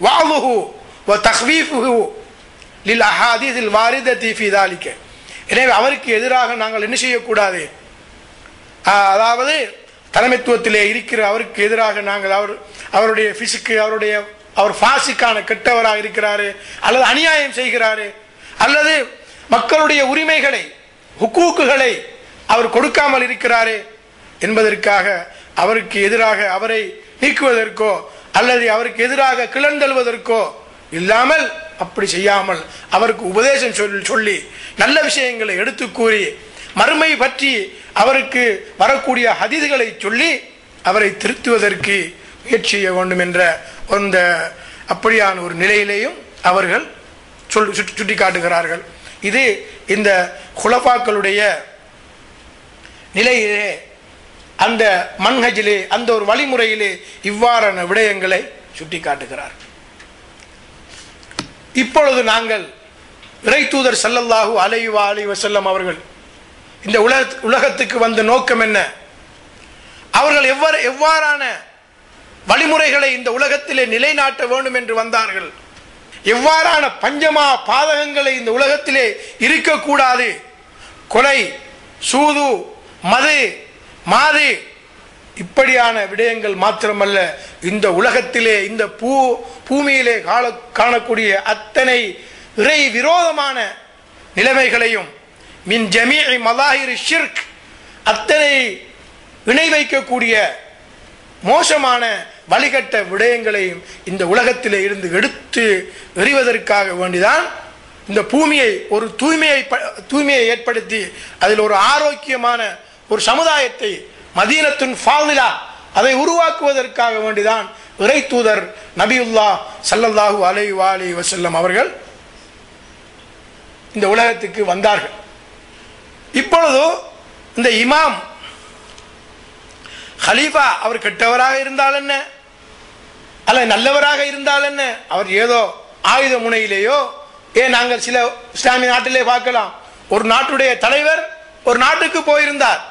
வஅதுஹு வ தக்ஃவீஃபுஹு லில் அஹாதீஸில் வாரிதத்தி ஃபீ ذلك. எனவே அவருக்கு எதிராக நாங்கள் என்ன செய்யக்கூடாது, அதாவது தலைமைத்துவத்திலே இருக்கிற அவருக்கு எதிராக நாங்கள் அவருடைய பிசுக்கு அவர் ஃபாசிக்கான கெட்டவராக இருக்கிறாரு, அல்லது அநியாயம் செய்கிறாரு, அல்லது மக்களுடைய உரிமைகளை ஹுக்கூக்குகளை அவர் கொடுக்காமல் இருக்கிறாரு என்பதற்காக அவருக்கு எதிராக அவரை நீக்குவதற்கோ அல்லது அவருக்கு எதிராக கிளந்தெழுவதற்கோ இல்லாமல், அப்படி செய்யாமல் அவருக்கு உபதேசம் சொல்லி நல்ல விஷயங்களை எடுத்து கூறி மறுமை பற்றி அவருக்கு வரக்கூடிய ஹதீஸ்களை சொல்லி அவரை திருத்துவதற்கு முயற்சி செய்ய வேண்டும் என்ற அந்த அப்படியான ஒரு நிலையிலேயும் அவர்கள் சுட்டி காட்டுகிறார்கள். இது இந்த குலஃபாக்களுடைய நிலையிலே, அந்த மன்ஹஜிலே, அந்த ஒரு வழிமுறையிலே இவ்வாறான விடயங்களை சுட்டி காட்டுகிறார். இப்பொழுது நாங்கள் இறை தூதர் ஸல்லல்லாஹு அலைஹி வஸல்லம் அவர்கள் இந்த உலகத்துக்கு வந்த நோக்கம் என்ன, அவர்கள் எவ்வாறான வழிமுறைகளை இந்த உலகத்திலே நிலைநாட்ட வேண்டும் என்று வந்தார்கள், எவ்வாறான பஞ்சமா பாதகங்களை இந்த உலகத்திலே இருக்கக்கூடாது, கொலை, சூது, மது, மாது, இப்படியான விடயங்கள் மாத்திரமல்ல, இந்த உலகத்திலே இந்த பூமியிலே காணக்கூடிய அத்தனை இறை விரோதமான நிலைமைகளையும் மின் ஜமீஇ மதாஹிர் ஷிர்க், அத்தனை இணை வைக்கக்கூடிய மோசமான வழிகட்ட விடயங்களையும் இந்த உலகத்திலே இருந்து எடுத்து எறிவதற்காக வேண்டிதான் இந்த பூமியை ஒரு தூய்மையை ஏற்படுத்தி அதில் ஒரு ஆரோக்கியமான ஒரு சமுதாயத்தை மதீனத்துன் ஃபாதிலா அதை உருவாக்குவதற்காக வேண்டிதான் இறை தூதர் நபியுல்லாஹ் ஸல்லல்லாஹு அலைஹி வஸல்லம் அவர்கள் இந்த உலகத்துக்கு வந்தார்கள். இப்பொழுது இந்த இமாம் ஹலீஃபா அவர் கெட்டவராக இருந்தால் என்ன, அல்ல நல்லவராக இருந்தால் என்ன, அவர் ஏதோ ஆயுத முனையிலேயோ, நாங்கள் சில இஸ்லாமிய நாட்டிலே பார்க்கலாம், ஒரு நாட்டுடைய தலைவர் ஒரு நாட்டுக்கு போயிருந்தார்,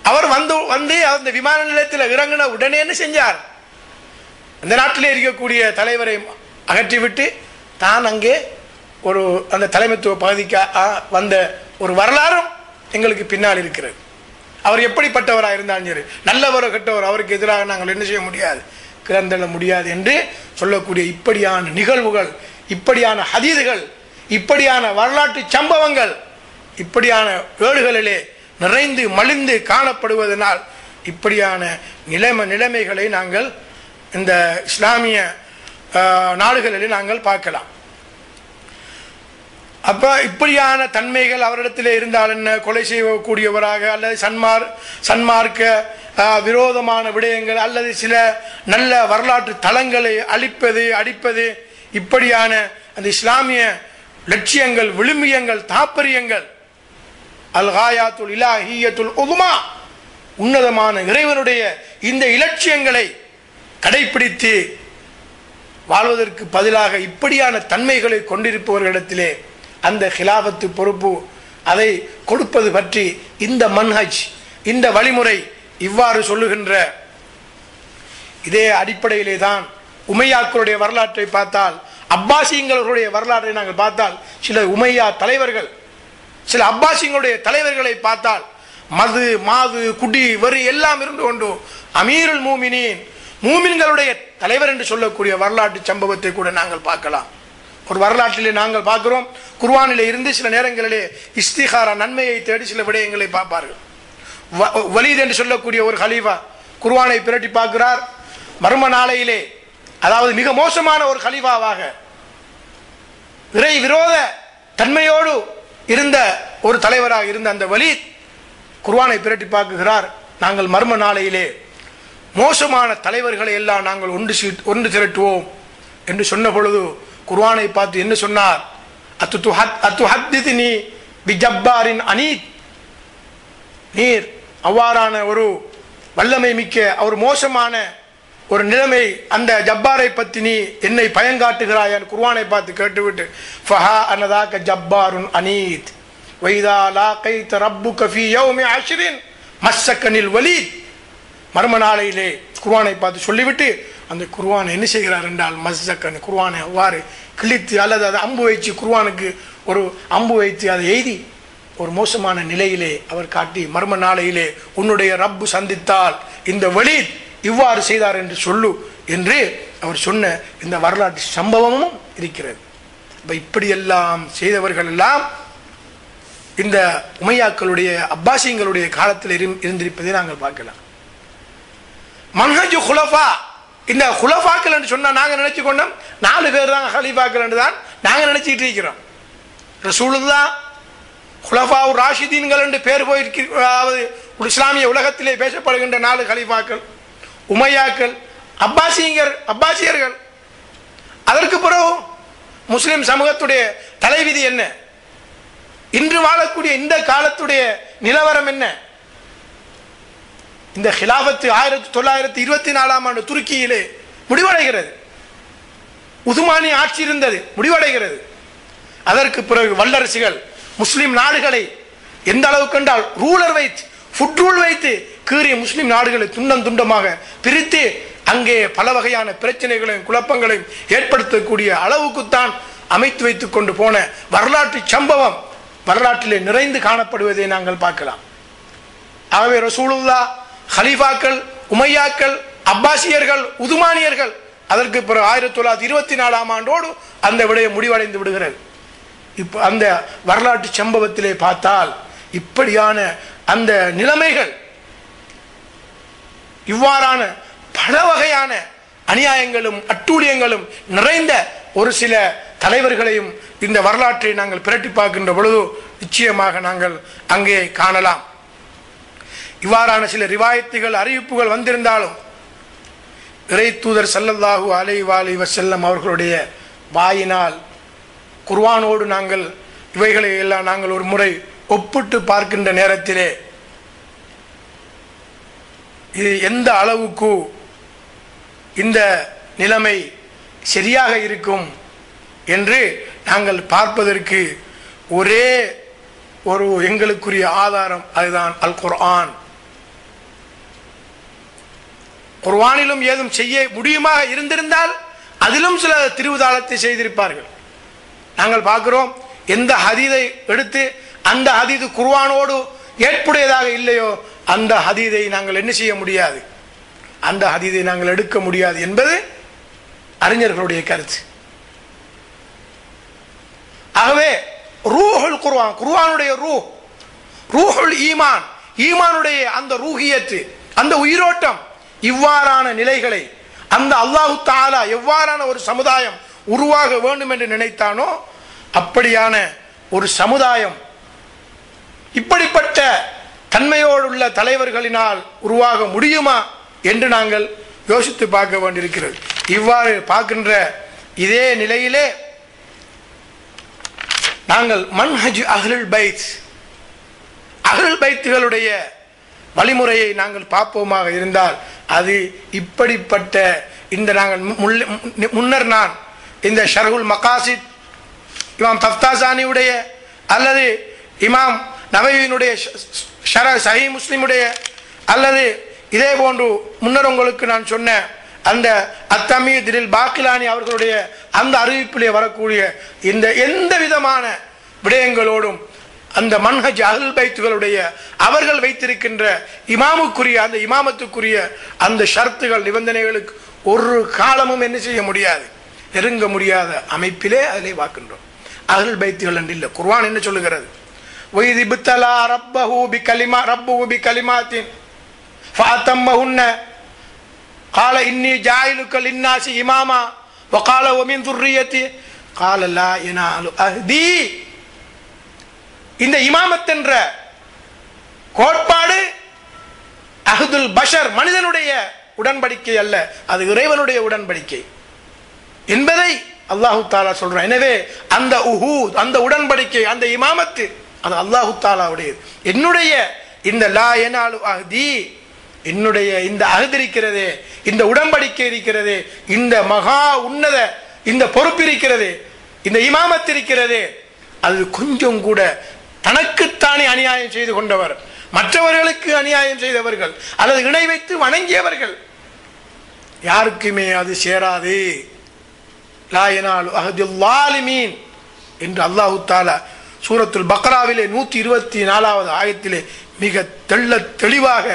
அவர் வந்து அந்த விமான நிலையத்தில் இறங்கின உடனே என்ன செஞ்சார், அந்த நாட்டிலே இருக்கக்கூடிய தலைவரை அகற்றிவிட்டு தான் அங்கே ஒரு அந்த தலைமைத்துவ பகுதிக்கு வந்த ஒரு வரலாறும் எங்களுக்கு பின்னால் இருக்கிறது. அவர் எப்படிப்பட்டவராக இருந்தாலும் சரி, நல்லவரோ கெட்டவர், அவருக்கு எதிராக நாங்கள் என்ன செய்ய முடியாது, கிளந்தள்ள முடியாது என்று சொல்லக்கூடிய இப்படியான நிகழ்வுகள், இப்படியான ஹதீதுகள், இப்படியான வரலாற்று சம்பவங்கள் இப்படியான ஏடுகளிலே நிறைந்து மலிந்து காணப்படுவதனால் இப்படியான நிலைமைகளை நாங்கள் இந்த இஸ்லாமிய நாடுகளிலே நாங்கள் பார்க்கலாம். அப்ப இப்படியான தன்மைகள் அவரிடத்திலே இருந்தால் என்ன, கொலை செய்யக்கூடியவராக அல்லது சன்மார்க்க விரோதமான விடயங்கள் அல்லது சில நல்ல வரலாற்று தளங்களை அடிப்பது இப்படியான அந்த இஸ்லாமிய லட்சியங்கள், விழுமியங்கள், தாற்பயங்கள், அல் காயாத்துல் இலாஹியத்துல் உதுமா, உன்னதமான இறைவனுடைய இந்த இலட்சியங்களை கடைபிடித்து வாழ்வதற்கு பதிலாக இப்படியான தன்மைகளை கொண்டிருப்பவர்களிடத்திலே அந்த ஹிலாபத்து பொறுப்பு அதை கொடுப்பது பற்றி இந்த மன்ஹஜ், இந்த வழிமுறை இவ்வாறு சொல்லுகின்ற இதே அடிப்படையிலே தான் உமையாக்களுடைய வரலாற்றை பார்த்தால், அப்பாசியங்களுடைய வரலாற்றை நாங்கள் பார்த்தால், சில உமையா தலைவர்கள், சில அப்பாசியங்களுடைய தலைவர்களை பார்த்தால் மது, மாது, குடி, வரி எல்லாம் இருந்து கொண்டு அமீருல் மூமினீன், மூமின்களுடைய தலைவர் என்று சொல்லக்கூடிய வரலாற்று சம்பவத்தை கூட நாங்கள் பார்க்கலாம். ஒரு வரலாற்றிலே நாங்கள் பார்க்கிறோம், குர்ஆனிலே இருந்து சில நேரங்களிலே இஸ்திகாரா, நன்மையை தேடி சில விடயங்களை பார்ப்பார்கள். வலீத் என்று சொல்லக்கூடிய ஒரு ஹலீஃபா குர்ஆனை பிரட்டி பார்க்கிறார். மர்ம நாளையிலே, அதாவது மிக மோசமான ஒரு ஹலீஃபாவாக இறை விரோத தன்மையோடு இருந்த ஒரு தலைவராக இருந்த அந்த வலீத் குர்ஆனை பிரட்டி பார்க்குகிறார். நாங்கள் மர்ம நாளையிலே மோசமான தலைவர்களை எல்லாம் நாங்கள் ஒன்று திரட்டுவோம் என்று சொன்ன பொழுது குர்ஆனை பார்த்து என்ன சொன்னார், அத்துஹத்தினி பிஜப்பாரின் அனீத், நீர் அவ்வாறான ஒரு வல்லமை மிக்க ஒரு மோசமான ஒரு நிலைமை அந்த ஜப்பாரை பற்றி நீ என்னை பயங்காட்டுகிறாய் குர்ஆனை பார்த்து கேட்டுவிட்டு ஃபஹா அனதாக ஜப்பாருன் அனீத் வைதா லாகைத ரப்புக ஃபீ யௌமி அஷ்ரின் மஸ்ஸக்கனில் வலீத். மர்ம நாளையிலே குர்ஆனை பார்த்து சொல்லிவிட்டு அந்த குர்ஆனை என்ன செய்கிறார் என்றால் மஸ்ஸக்கன், குர்ஆனை அவ்வாறு கிழித்து அல்லது அதை அம்பு வைத்து குர்ஆனுக்கு ஒரு அம்பு வைத்து அதை எய்தி ஒரு மோசமான நிலையிலே அவர் காட்டி மர்ம நாளையிலே உன்னுடைய ரப்பு சந்தித்தால் இந்த வலீத் இவ்வாறு செய்தார் என்று சொல்லு என்று அவர் சொன்ன இந்த வரலாற்று சம்பவமும் இருக்கிறது. இப்படியெல்லாம் செய்தவர்கள் எல்லாம் இந்த உமையாக்களுடைய அப்பாசியங்களுடைய காலத்தில் இருந்திருப்பதை நாங்கள் பார்க்கலாம். மன்ஹஜு குலஃபா, இந்த குலஃபாக்கள் என்று சொன்னா நாங்கள் நினைச்சு கொண்டோம் 4 பேர் தான் ஹலீஃபாக்கள் என்று தான் நாங்கள் நினைச்சிட்டு இருக்கிறோம். ரசூலுல்லாஹ் குலஃபாவு ராஷிதீன்கள் என்று பேர் போயிருக்கிறது. இஸ்லாமிய உலகத்திலே பேசப்படுகின்ற 4 ஹலீஃபாக்கள் உமையாக்கள், அப்பாசியர்கள். அதற்கு பிறகு முஸ்லிம் சமூகத்துடைய தலைவிதி என்ன? இன்று வாழக்கூடிய இந்த காலத்துடைய நிலவரம் என்ன? இந்த ஹிலாபத்து 1924ஆம் ஆண்டு துருக்கியிலே முடிவடைகிறது. உதுமானி ஆட்சி இருந்தது, முடிவடைகிறது. அதற்கு பிறகு வல்லரசுகள் முஸ்லிம் நாடுகளை எந்த அளவுக்கு என்றால் ரூலர் வைத்து ஃபுட் ரூல் வைத்து கீறிய முஸ்லிம் நாடுகளை துண்டம் துண்டமாக பிரித்து அங்கே பல வகையான பிரச்சனைகளையும் குழப்பங்களையும் ஏற்படுத்தக்கூடிய அளவுக்குத்தான் அமைத்து வைத்துக் கொண்டு போன வரலாற்று சம்பவம் வரலாற்றிலே நிறைந்து காணப்படுவதை நாங்கள் பார்க்கலாம். ஆகவே ரசூலுல்லாஹ், ஹலீஃபாக்கள், உமையாக்கள், அப்பாசியர்கள், உதுமானியர்கள், அதற்கு பிறகு 1924ஆம் ஆண்டோடு அந்த விடயம் முடிவடைந்து விடுகிறது. இப்போ அந்த வரலாற்று சம்பவத்திலே பார்த்தால் இப்படியான அந்த நிலைமைகள், இவ்வாறான பல வகையான அநியாயங்களும் அட்டூழியங்களும் நிறைந்த ஒரு சில தலைவர்களையும் இந்த வரலாற்றை நாங்கள் பிரட்டி பார்க்கின்ற பொழுது நிச்சயமாக நாங்கள் அங்கே காணலாம். இவ்வாறான சில ரிவாயத்துகள் அறிவிப்புகள் வந்திருந்தாலும் இறை தூதர் ஸல்லல்லாஹு அலைஹி வஸல்லம் அவர்களுடைய வாயினால் குர்ஆனோடு நாங்கள் இவைகளை எல்லாம் நாங்கள் ஒரு முறை ஒப்பிட்டு பார்க்கின்ற நேரத்திலே இது எந்த அளவுக்கு இந்த நிலைமை சரியாக இருக்கும் என்று நாங்கள் பார்ப்பதற்கு ஒரே ஒரு எங்களுக்குரிய ஆதாரம் அதுதான் அல் குர்ஆன். குர்ஆனிலும் ஏதும் செய்ய முடியுமாக இருந்திருந்தால் அதிலும் சில திருவுதாளத்தை செய்திருப்பார்கள். நாங்கள் பார்க்கிறோம், எந்த ஹதீதை எடுத்து அந்த ஹதீது குர்ஆனோடு ஏற்புடையதாக இல்லையோ அந்த ஹதீதை நாங்கள் என்ன செய்ய முடியாது, அந்த ஹதீதை நாங்கள் எடுக்க முடியாது என்பது அறிஞர்களுடைய கருத்து. ஆகவே ரூஹுல் குர்ஆன், குர்ஆனுடைய ரூஹுல் ஈமான், ஈமானுடைய அந்த ரூஹியத்து, அந்த உயிரோட்டம், இவ்வாறான நிலைகளை அந்த அல்லாஹு தஆலா எவ்வாறான ஒரு சமுதாயம் உருவாக வேண்டும் என்று நினைத்தானோ அப்படியான ஒரு சமுதாயம் இப்படிப்பட்ட தன்மையோடு உள்ள தலைவர்களினால் உருவாக முடியுமா என்று நாங்கள் யோசித்து பார்க்க வேண்டியிருக்கிறது. இவ்வாறு பார்க்கின்ற இதே நிலையிலே நாங்கள் மன்ஹஜ் அஹ்லுல் பைத், அஹ்லுல் பைத்துகளுடைய வழிமுறையை நாங்கள் பார்ப்போமாக இருந்தால் அது இப்படிப்பட்ட இந்த நாங்கள் முன்னர் நான் இந்த ஷர்ஹுல் மகாசித் இமாம் தஃப்தாசானியுடைய அல்லது இமாம் நவவியினுடைய சஹீஹ் முஸ்லிமுடைய அல்லது இதே போன்று முன்னர் உங்களுக்கு நான் சொன்ன அந்த அத்தமீதில் பாக்கிலானி அவர்களுடைய அந்த அறிவிப்பிலே வரக்கூடிய இந்த எந்த விதமான விடயங்களோடும் அந்த மன்ஹஜ் அஹ்லுல் பைத்துகளுடைய அவர்கள் வைத்திருக்கின்ற இமாமுக்குரிய அந்த இமாமத்துக்குரிய அந்த ஷர்த்துகள் நிபந்தனைகளுக்கு ஒரு காலமும் என்ன செய்ய முடியாது, நெருங்க முடியாத அமைப்பிலே அதிலே பார்க்கின்றோம். அஹ்லுல் பைத்துகள் என்று இல்லை. குர்ஆன் என்ன சொல்லுகிறது? وَإِذِ ابْتَلَى رَبُّهُ بِكَلِمَاتٍ فَأَتَمَّهُنَّ قَالَ إِنِّي جَاعِلُكَ لِلنَّاسِ إِمَامًا وَقَالَ وَمِنْ ذُرِّيَّتِي قَالَ لَا يَنَالُ عَهْدِي. இந்த இமாமத் என்ற கோட்பாடு அஹ்துல் பஷர், மனிதனுடைய உடன்படிக்கை அல்ல, அது இறைவனுடைய உடன்படிக்கை என்பதை அல்லாஹு தஆலா சொல்றான். எனவே அந்த உஹூத், அந்த உடன்படிக்கை, அந்த இமாமத்து அது அல்லாஹு தாலாவுடையது. என்னுடைய இந்த லா யனாலு அஹ்தி, என்னுடைய இந்த அஹ்து இருக்கிறதே, இந்த உடன்படிக்கை இருக்கிறதே, இந்த மகா உன்னத இந்த பொறுப்பு இருக்கிறதே, இந்த இமாமத் இருக்கிறதே, அது கொஞ்சம் கூட தனக்குத்தானே அநியாயம் செய்து கொண்டவர், மற்றவர்களுக்கு அநியாயம் செய்தவர்கள் அல்லது இணை வைத்து வணங்கியவர்கள் யாருக்குமே அது சேராது. லா யனாலு அஹ்துல் ஸாலிமீன் என்று அல்லாஹு தஆலா சூரத்துல் பக்ராவிலே 124வது ஆயத்திலே மிக தெளிவாக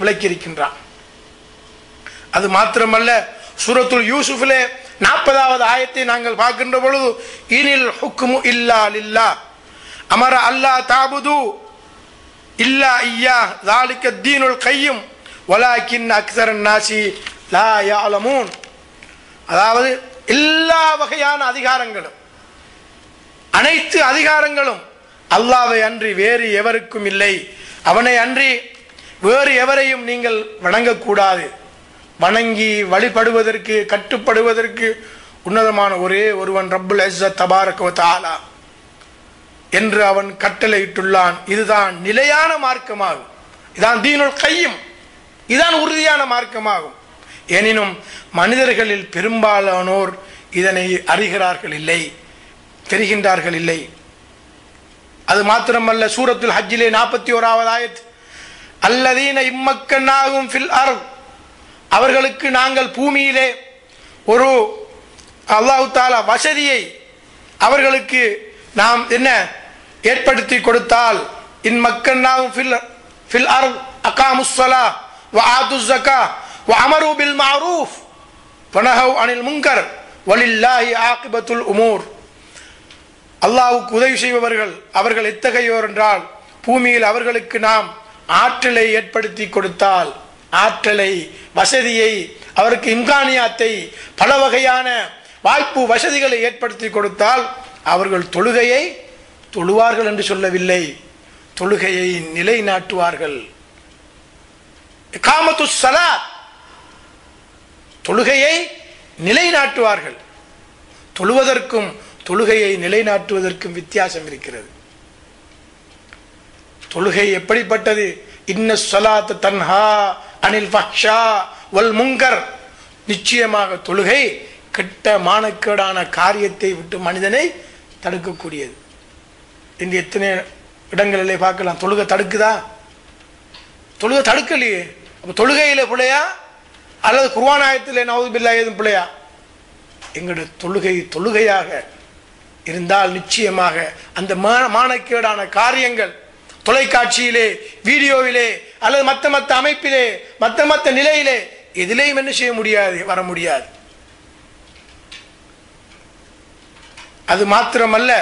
விளக்கியிருக்கின்றான். அது மாத்திரமல்ல, சூரத்துல் யூசுஃபிலே 40வது ஆயத்தை நாங்கள் பார்க்கின்ற பொழுது, இனில் ஹுக்மு இல்லா லில்லாஹ் அமர அல்லா தாபுது இல்லா ஐயா ذلك الدين القيم ولكن اكثر الناس لا يعلمون. அதாவது எல்லா வகையான அதிகாரங்களும், அனைத்து அதிகாரங்களும் அல்லாஹ்வை அன்றி வேறு எவருக்கும் இல்லை. அவனை அன்றி வேறு எவரையும் நீங்கள் வணங்கக்கூடாது. வணங்கி வழிபடுவதற்கு கட்டுப்படுவதற்கு உன்னதமான ஒரே ஒருவன் ரப்புல் இஸ்ஸத் தபாரக வ தஆலா என்று அவன் கட்டளையிட்டுள்ளான். இதுதான் நிலையான மார்க்கமாகும், இதான் தீனுல் கையும், இதுதான் உறுதியான மார்க்கமாகும். எனினும் மனிதர்களில் பெரும்பாலானோர் இதனை அறிகிறார்கள் இல்லை, தெரிகின்றார்கள் இல்லை. அது மாத்திரமல்ல, சூரத்துல் ஹஜ்ஜிலே 41வது ஆயத், அல்லதீன இம்மக்கன்னாகும் ஃபில் அர்த், அவர்களுக்கு நாங்கள் பூமியிலே ஒரு அல்லாஹ் தஆலா வசதியை அவர்களுக்கு நாம் என்ன ஏற்படுத்தி கொடுத்தால், இன் மக்கன்னாகும் ஃபில் அர்த் அகாமுஸ் ஸலாஹ் வ ஆதுஸ் ஸகாஹ் வ அமரு பில் மஅரூஃப் வ நஹவ் அனில் முன்கர் வலில்லாஹி ஆகிபத்துல் உமூர். அல்லாஹ்வுக்கு உதவி செய்பவர்கள் அவர்கள் எத்தகையோர் என்றால், பூமியில் அவர்களுக்கு நாம் ஆற்றலை ஏற்படுத்தி கொடுத்தால், ஆற்றலை வசதியை அவருக்கு இம்கானியாத்தை பல வகையான வாய்ப்பு வசதிகளை ஏற்படுத்தி கொடுத்தால் அவர்கள் தொழுகையை தொழுவார்கள் என்று சொல்லவில்லை, தொழுகையை நிலைநாட்டுவார்கள். இகாமத்துஸ் ஸலாத், தொழுகையை நிலைநாட்டுவார்கள். தொழுவதற்கும் தொழுகையை நிலைநாட்டுவதற்கும் வித்தியாசம் இருக்கிறது. தொழுகை எப்படிப்பட்டது? இன்ன ஸலாத் தன்ஹா அனில் ஃபஹ்ஷா வல் முன்கர், நிச்சயமாக தொழுகை கெட்ட மானக்கேடான காரியத்தை விட்டு மனிதனை தடுக்கக்கூடியது. இன்று எத்தனை இடங்களிலே பார்க்கலாம், தொழுகை தடுக்குதா? தொழுகை தடுக்கலையே. அப்போ தொழுகையில பிள்ளையா அல்லது குர்ஆன் ஆயத்திலே நவுது பில்லாஹ் ஏதும் பிள்ளையா? எங்களுடைய தொழுகை தொழுகையாக இருந்தால் நிச்சயமாக அந்த மானக்கேடான காரியங்கள் தொலைக்காட்சியிலே, வீடியோவிலே அல்லது மற்ற அமைப்பிலே, மற்ற நிலையிலே எதிலையும் என்ன செய்ய முடியாது, வர முடியாது. அது மாத்திரமல்ல,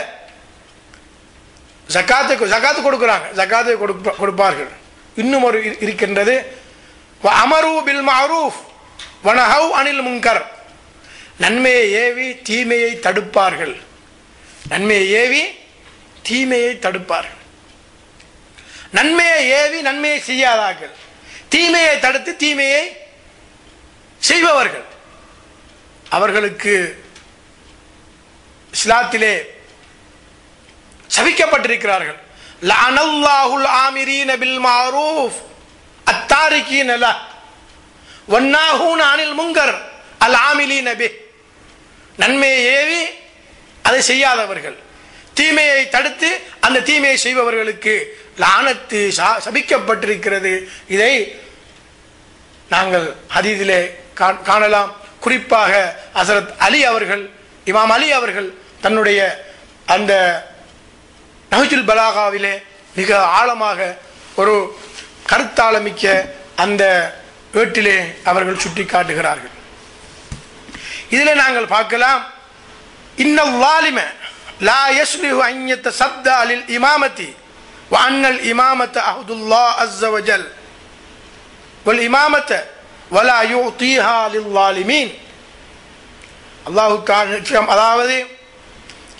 ஜகாத்து கொடுக்கிறாங்க, ஜகாத்தை கொடுப்பார்கள். இன்னும் ஒரு இருக்கின்றது, அமரு பில் மஅரூஃப் வ நஹவ் அனில் முன்கர், நன்மையை ஏவி தீமையை தடுப்பார்கள். நன்மையை ஏவி தீமையை தடுப்பார்கள். நன்மையை ஏவி நன்மையை செய்யாதார்கள், தீமையை தடுத்து தீமையை செய்பவர்கள் அவர்களுக்கு இஸ்லாத்திலே சபிக்கப்பட்டிருக்கிறார்கள். லஅனல்லாஹுல் ஆமிரீன பில் மஅரூஃப் அத்தாரிகீன லஹ் வன்னாஹூன அனில் முன்கர் அல் ஆமிலீன பிஹ், நன்மையை ஏவி அதை செய்யாதவர்கள், தீமையை தடுத்து அந்த தீமையை செய்பவர்களுக்கு லானத்து சபிக்கப்பட்டிருக்கிறது. இதை நாங்கள் ஹதீஸிலே காணலாம். குறிப்பாக ஹஸரத் அலி அவர்கள், இமாம் அலி அவர்கள் தன்னுடைய அந்த நஹ்ஜுல் பலாகாவிலே மிக ஆழமாக ஒரு கருத்தாளமிக்க அந்த ஏட்டிலே அவர்கள் சுட்டி காட்டுகிறார்கள். இதில் நாங்கள் பார்க்கலாம், இன்னல் ஸாலிம லா யஸ்லிஹு அன் யத்தஸத்தா லில் இமாமத்தி வ அன்னல் இமாமத்த அஹ்துல்லாஹ் அஸ்ஸ வஜல் வல் இமாமத்த வலா யுதீஹா லில் ஸாலிமீன். அல்லாஹ் தஆலா, அதாவது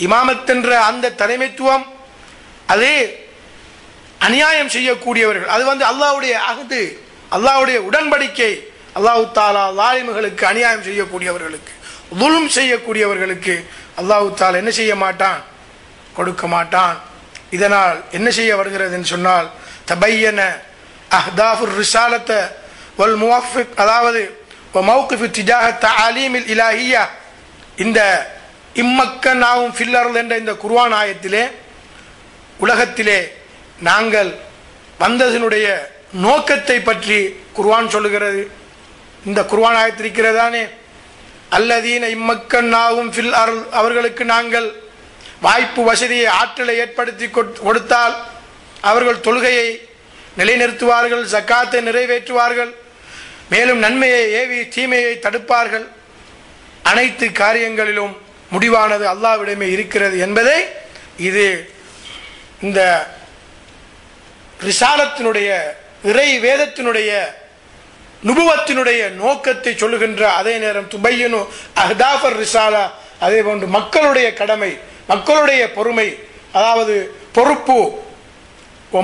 இமாமத் என்ற அந்த தலைமைத்துவம் அது அநியாயம் செய்யக்கூடியவர்கள், அது அல்லாஹ்வுடைய அஹ்து, அல்லாஹ்வுடைய உடன்படிக்கை. அல்லாஹ் தஆலா ஸாலிம்களுக்கு, அநியாயம் செய்யக்கூடியவர்களுக்கு, ظுல்ம் செய்யக்கூடியவர்களுக்கு அல்லாஹ் தஆலா என்ன செய்ய மாட்டான், கொடுக்க மாட்டான். இதனால் என்ன செய்ய வருகிறது என்று சொன்னால் தபையன அஹ்தாஃபுர் ரிசாலத்த வல் முவஃபிக், அதாவது மௌகிஃபு திஜாஹ தஆலீமில் இலாஹியா, இந்த இம்மக்கன்னாவும் ஃபில்லர்ல் என்ற இந்த குர்ஆன் ஆயத்திலே உலகத்திலே நாங்கள் வந்ததனுடைய நோக்கத்தை பற்றி குர்ஆன் சொல்லுகிறது. இந்த குர்ஆன் ஆயத்தில் இருக்கிறதானே, அல்லதீன இம்மக்கன்னாவும் ஃபில் அர்ல், அவர்களுக்கு நாங்கள் வாய்ப்பு வசதியை ஆற்றலை ஏற்படுத்தி கொடுத்தால் அவர்கள் தொழுகையை நிலைநிறுத்துவார்கள், ஜக்காத்தை நிறைவேற்றுவார்கள், மேலும் நன்மையை ஏவி தீமையை தடுப்பார்கள், அனைத்து காரியங்களிலும் முடிவானது அல்லாஹ்விடமே இருக்கிறது என்பதை இது இந்த ரிசாலத்தினுடைய இறை வேதத்தினுடைய நுபுவத்தினுடைய நோக்கத்தை சொல்லுகின்ற அதே நேரம் துபையனு அஹ்தாஃபர் ரிசாலா, அதே போன்று மக்களுடைய கடமை, மக்களுடைய பொறுமை, அதாவது பொறுப்பு,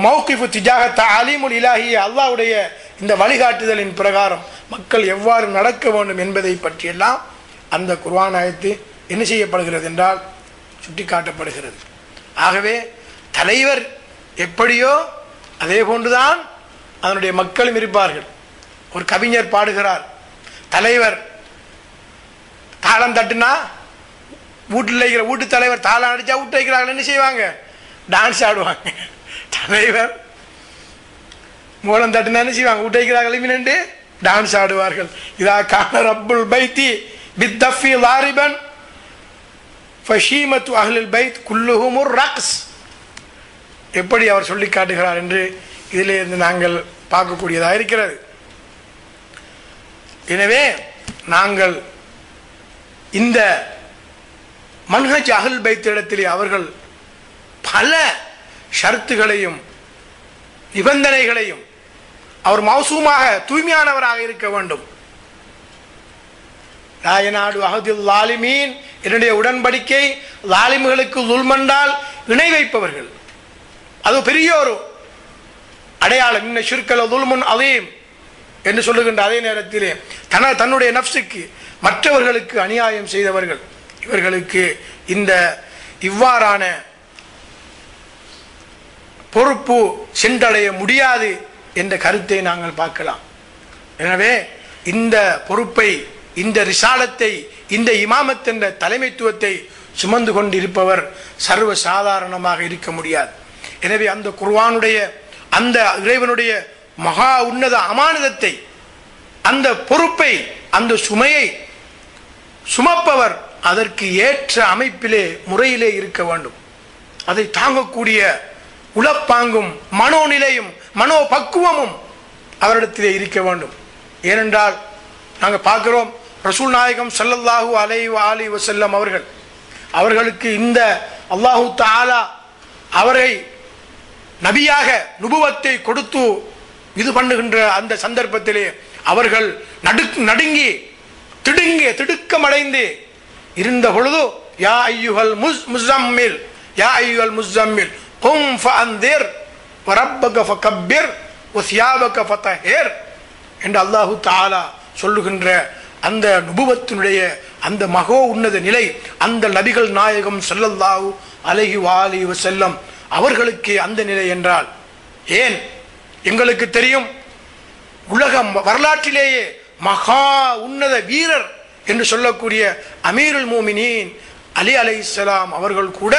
மௌகிஃபு திஜாஹ தஆலீமுல் இலாஹிய, அல்லாஹ்வுடைய இந்த வழிகாட்டுதலின் பிரகாரம் மக்கள் எவ்வாறு நடக்க வேண்டும் என்பதை பற்றியெல்லாம் அந்த குர்ஆன் ஆயத்து என்ன செய்யப்படுகிறது என்றால் சுட்டி காட்டப்படுகிறது. ஆகவே தலைவர் எப்படியோ அதே போன்றுதான் அதனுடைய மக்களும் இருப்பார்கள். ஒரு கவிஞர் பாடுகிறார், தலைவர் தாளம் தட்டுனா வீட்டில் இருக்கிற வீட்டு தலைவர் தாளம் அடிச்சா வீட்டு வைக்கிறார்கள் என்ன செய்வாங்க? டான்ஸ் ஆடுவாங்க. தலைவர் மூலம் தட்டுனா என்ன செய்வாங்க? வீட்டு வைக்கிறார்கள் மினண்டு டான்ஸ் ஆடுவார்கள். இதா கான ரப்புல் பைத்தி பித்தஃபி லாரிபன் ஃபஷீமத்து அஹ்லுல் பைத் குல்லுஹுமுர் ரக்ஸ், எப்படி அவர் சொல்லி காட்டுகிறார் என்று இதிலே இருந்து நாங்கள் பார்க்கக்கூடியதாக இருக்கிறது. எனவே நாங்கள் இந்த மன்ஹஜ் அஹ்லுல் பைத் இடத்திலே அவர்கள் பல ஷர்த்துகளையும் நிபந்தனைகளையும், அவர் மௌசூமாக தூய்மையானவராக இருக்க வேண்டும். ராயநாடு அஹதுல் லாலிமீன், என்னுடைய உடன்படிக்கை லாலிம்களுக்கு துல்மண்டால் இணை வைப்பவர்கள், அது பெரிய ஒரு அடையாளம். இன்ன ஷிர்கல துல்முன் அதீம் என்று சொல்லுகின்ற அதே நேரத்திலே தன்னுடைய நஃப்ஸுக்கு மற்றவர்களுக்கு அநியாயம் செய்தவர்கள், இவர்களுக்கு இந்த இவ்வாறான பொறுப்பு சென்றடைய முடியாது என்ற கருத்தை நாங்கள் பார்க்கலாம். எனவே இந்த பொறுப்பை, இந்த ரிசாலத்தை, இந்த இமாமத் என்ற தலைமைத்துவத்தை சுமந்து கொண்டிருப்பவர் சர்வ சாதாரணமாக இருக்க முடியாது. எனவே அந்த குர்ஆனுடைய அந்த இறைவனுடைய மகா உன்னத அமானிதத்தை, அந்த பொறுப்பை, அந்த சுமையை சுமப்பவர் அதற்கு ஏற்ற அமைப்பிலே முறையிலே இருக்க வேண்டும். அதை தாங்கக்கூடிய உளப்பாங்கும் மனோநிலையும் மனோபக்குவமும் அவரிடத்திலே இருக்க வேண்டும். ஏனென்றால் நாங்கள் பார்க்கிறோம், ரசூல் நாயகம் ஸல்லல்லாஹு அலைஹி வஸல்லம் அவர்களுக்கு இந்த அல்லாஹு தஆலா அவரை நபியாக நுபுவத்தை கொடுத்து இது பண்ணுகின்ற அந்த சந்தர்ப்பத்திலே அவர்கள் நடுங்கி திடுக்கமடைந்து இருந்த பொழுது, யா ஐயுஹல் முஸம்மில், யா ஐயுஹல் முஸம்மில் கும் ஃபஅன்திர் வரப்பக ஃபகப்பிர் வஸியாபக ஃபதஹிர் என்று அல்லாஹு தஆலா சொல்லுகின்ற அந்த நுபுவத்தினுடைய அந்த மகோ உன்னத நிலை அந்த நபிகள் நாயகம் ஸல்லல்லாஹு அலைஹி வஸல்லம் அவர்களுக்கு அந்த நிலை என்றால் ஏன்? எங்களுக்கு தெரியும், உலக வரலாற்றிலேயே மகா உன்னத வீரர் என்று சொல்லக்கூடிய அமீருல் மோமினீன் அலி அலைஹிஸ்ஸலாம் அவர்கள் கூட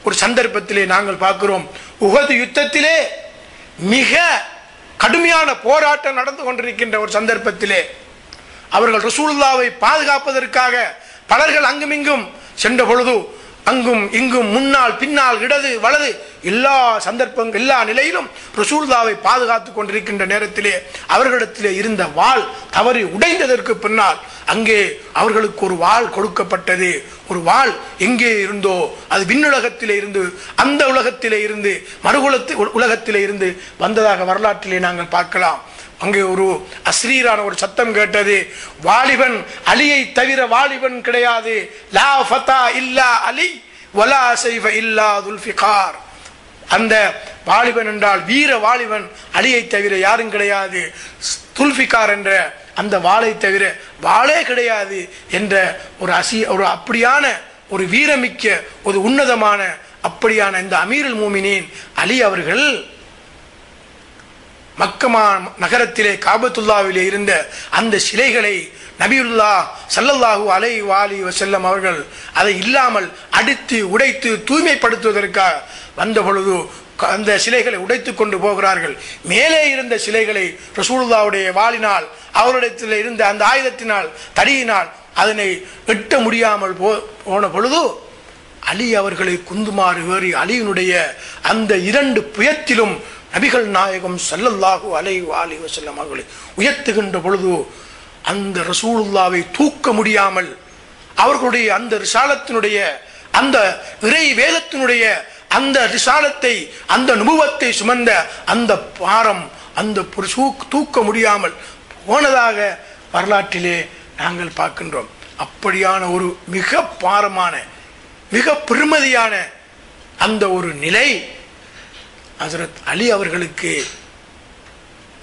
ஒரு சந்தர்ப்பத்திலே நாங்கள் பார்க்கிறோம், உஹது யுத்தத்திலே மிக கடுமையான போராட்டம் நடந்து கொண்டிருக்கின்ற ஒரு சந்தர்ப்பத்திலே அவர்கள் ரசூலுல்லாவை பாதுகாப்பதற்காக பலர்கள் அங்குமிங்கும் சென்ற பொழுது, அங்கும் இங்கும் முன்னால் பின்னால் இடது வலது எல்லா சந்தர்ப்பங்கள் எல்லா நிலையிலும் ரசூலுல்லாவை பாதுகாத்துக் கொண்டிருக்கின்ற நேரத்திலே அவர்களிடத்திலே இருந்த வாள் தவறி உடைந்ததற்கு பின்னால் அங்கே அவர்களுக்கு ஒரு வாள் கொடுக்கப்பட்டது. ஒரு வாள் எங்கே இருந்தோ அது விண்ணுலகத்திலே இருந்து, அந்த உலகத்திலே இருந்து, உலகத்திலே இருந்து வந்ததாக வரலாற்றிலே நாங்கள் பார்க்கலாம். அங்கே ஒரு அஸ்ரீரான ஒரு சத்தம் கேட்டது, வாலிபன் அலியை தவிர வாலிபன் கிடையாது, லா ஃபதா இல்லா அலி வலா சைஃப இல்லா துல்ஃபிகார். அந்த வாலிபன் என்றால் வீர வாலிபன் அலியை தவிர யாரும் கிடையாது, துல்ஃபிகார் என்ற அந்த வாளை தவிர வாளே கிடையாது என்ற ஒரு அப்படியான ஒரு வீரமிக்க ஒரு உன்னதமான அப்படியான இந்த அமீருல் மூமினீன் அலி அவர்கள் மக்கமா நகரத்திலே காபத்துல்லாவிலே இருந்த அந்த சிலைகளை நபியுல்லாஹ் ஸல்லல்லாஹு அலைஹி வஸல்லம் அவர்கள் அதை இல்லாமல் அடித்து உடைத்து தூய்மைப்படுத்துவதற்காக வந்த பொழுது அந்த சிலைகளை உடைத்து கொண்டு போகிறார்கள். மேலே இருந்த சிலைகளை ரசூலுல்லாஹ்வுடைய வாளினால் அவரிடத்தில் இருந்த அந்த ஆயுதத்தினால் தடியினால் அதனை எட்ட முடியாமல் போன பொழுது அலி அவர்களை குந்துமாறு ஏறி அலியினுடைய அந்த 2 புயத்திலும் நபிகள் நாயகம் ஸல்லல்லாஹு அலைஹி வஸல்லம் அவர்களை உயர்த்துகின்ற பொழுது அந்த ரசூலுல்லாவை தூக்க முடியாமல் அவர்களுடைய அந்த ரிசாலத்தினுடைய அந்த இறை வேதத்தினுடைய அந்த ரிசாலத்தை அந்த நுபுவத்தை சுமந்த அந்த பாரம் அந்த தூக்க முடியாமல் போனதாக வரலாற்றிலே நாங்கள் பார்க்கின்றோம். அப்படியான ஒரு மிக பாரமான மிக பெருமதியான அந்த ஒரு நிலை ஹஸரத் அலி அவர்களுக்கு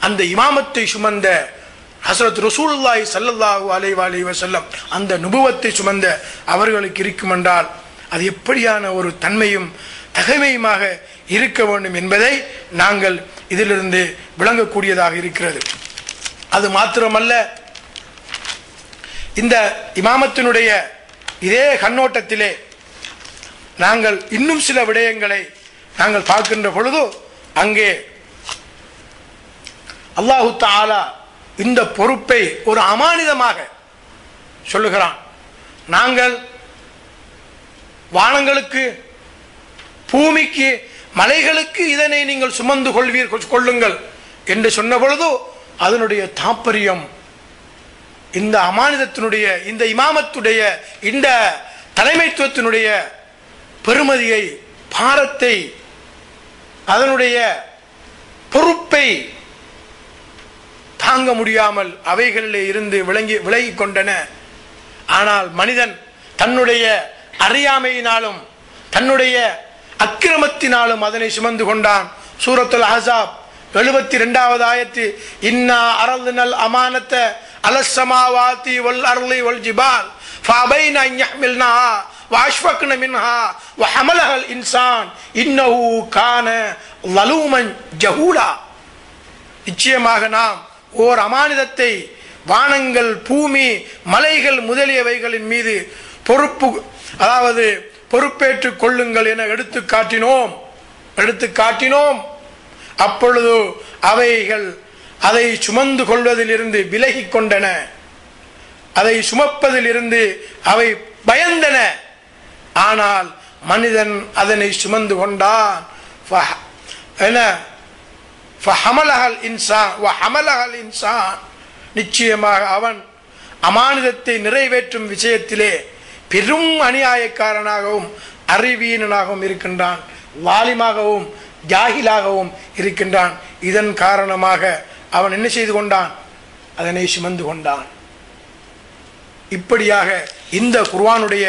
அந்த இமாமத்தை சுமந்த ஹஸரத் ரசூலுல்லாஹி ஸல்லல்லாஹு அலைஹி வஸல்லம் அந்த நுபுவத்தை சுமந்த அவர்களுக்கு இருக்கும் என்றால் அது எப்படியான ஒரு தன்மையும் தகைமையுமாக இருக்க வேண்டும் என்பதை நாங்கள் இதிலிருந்து விளங்கக்கூடியதாக இருக்கிறது. அது மாத்திரமல்ல, இந்த இமாமத்தினுடைய இதே கண்ணோட்டத்திலே நாங்கள் இன்னும் சில விடயங்களை நாங்கள் பார்க்கின்ற பொழுது அங்கே அல்லாஹு தஆலா இந்த பொறுப்பை ஒரு அமானிதமாக சொல்லுகிறான். நாங்கள் வானங்களுக்கு பூமிக்கு மலைகளுக்கு இதனை நீங்கள் சுமந்து கொள்ளுங்கள் என்று சொன்ன பொழுது அதனுடைய தாற்பயம் இந்த அமானிதத்தினுடைய இந்த இமாமத்துடைய இந்த தலைமைத்துவத்தினுடைய பெருமதியை பாரத்தை அதனுடைய பொறுப்பை தாங்க முடியாமல் அவைகளிலே இருந்து விலகி கொண்டன. ஆனால் மனிதன் தன்னுடைய அறியாமையினாலும் தன்னுடைய அக்கிரமத்தினாலும் அதனை சுமந்து கொண்டான். சூரத்துல் அஹ்ஸாப் 72வது ஆயத்து, இன்னா அரல்னல் அமானத அலஸ் ஸமாவாதி வல் அர்லி வல் ஜிபால் ஃபஅபைன அன் யஹ்மில்னஹா வஅஷ்ஃபக்ன மின்ஹா வஹமலஹல் இன்சான் இன்னஹு கான ஸலூமன் ஜஹூலா. நிச்சயமாக நாம் ஓர் அமானிதத்தை வானங்கள் பூமி மலைகள் முதலியவைகளின் மீது பொறுப்பேற்றுக் கொள்ளுங்கள் என எடுத்து காட்டினோம். அப்பொழுது அவைகள் அதை சுமந்து கொள்வதிலிருந்து விலகி கொண்டன, அதை சுமப்பதிலிருந்து அவை பயந்தன. ஆனால் மனிதன் அதனை சுமந்து கொண்டான். நிச்சயமாக அவன் அமானிதத்தை நிறைவேற்றும் விஷயத்திலே பெரும் அநியாயக்காரனாகவும் அறிவீனனாகவும் இருக்கின்றான், வாலிமாகவும் ஜாகிலாகவும் இருக்கின்றான். இதன் காரணமாக அவன் என்ன செய்து கொண்டான்? அதனை சுமந்து கொண்டான். இப்படியாக இந்த குர்ஆனுடைய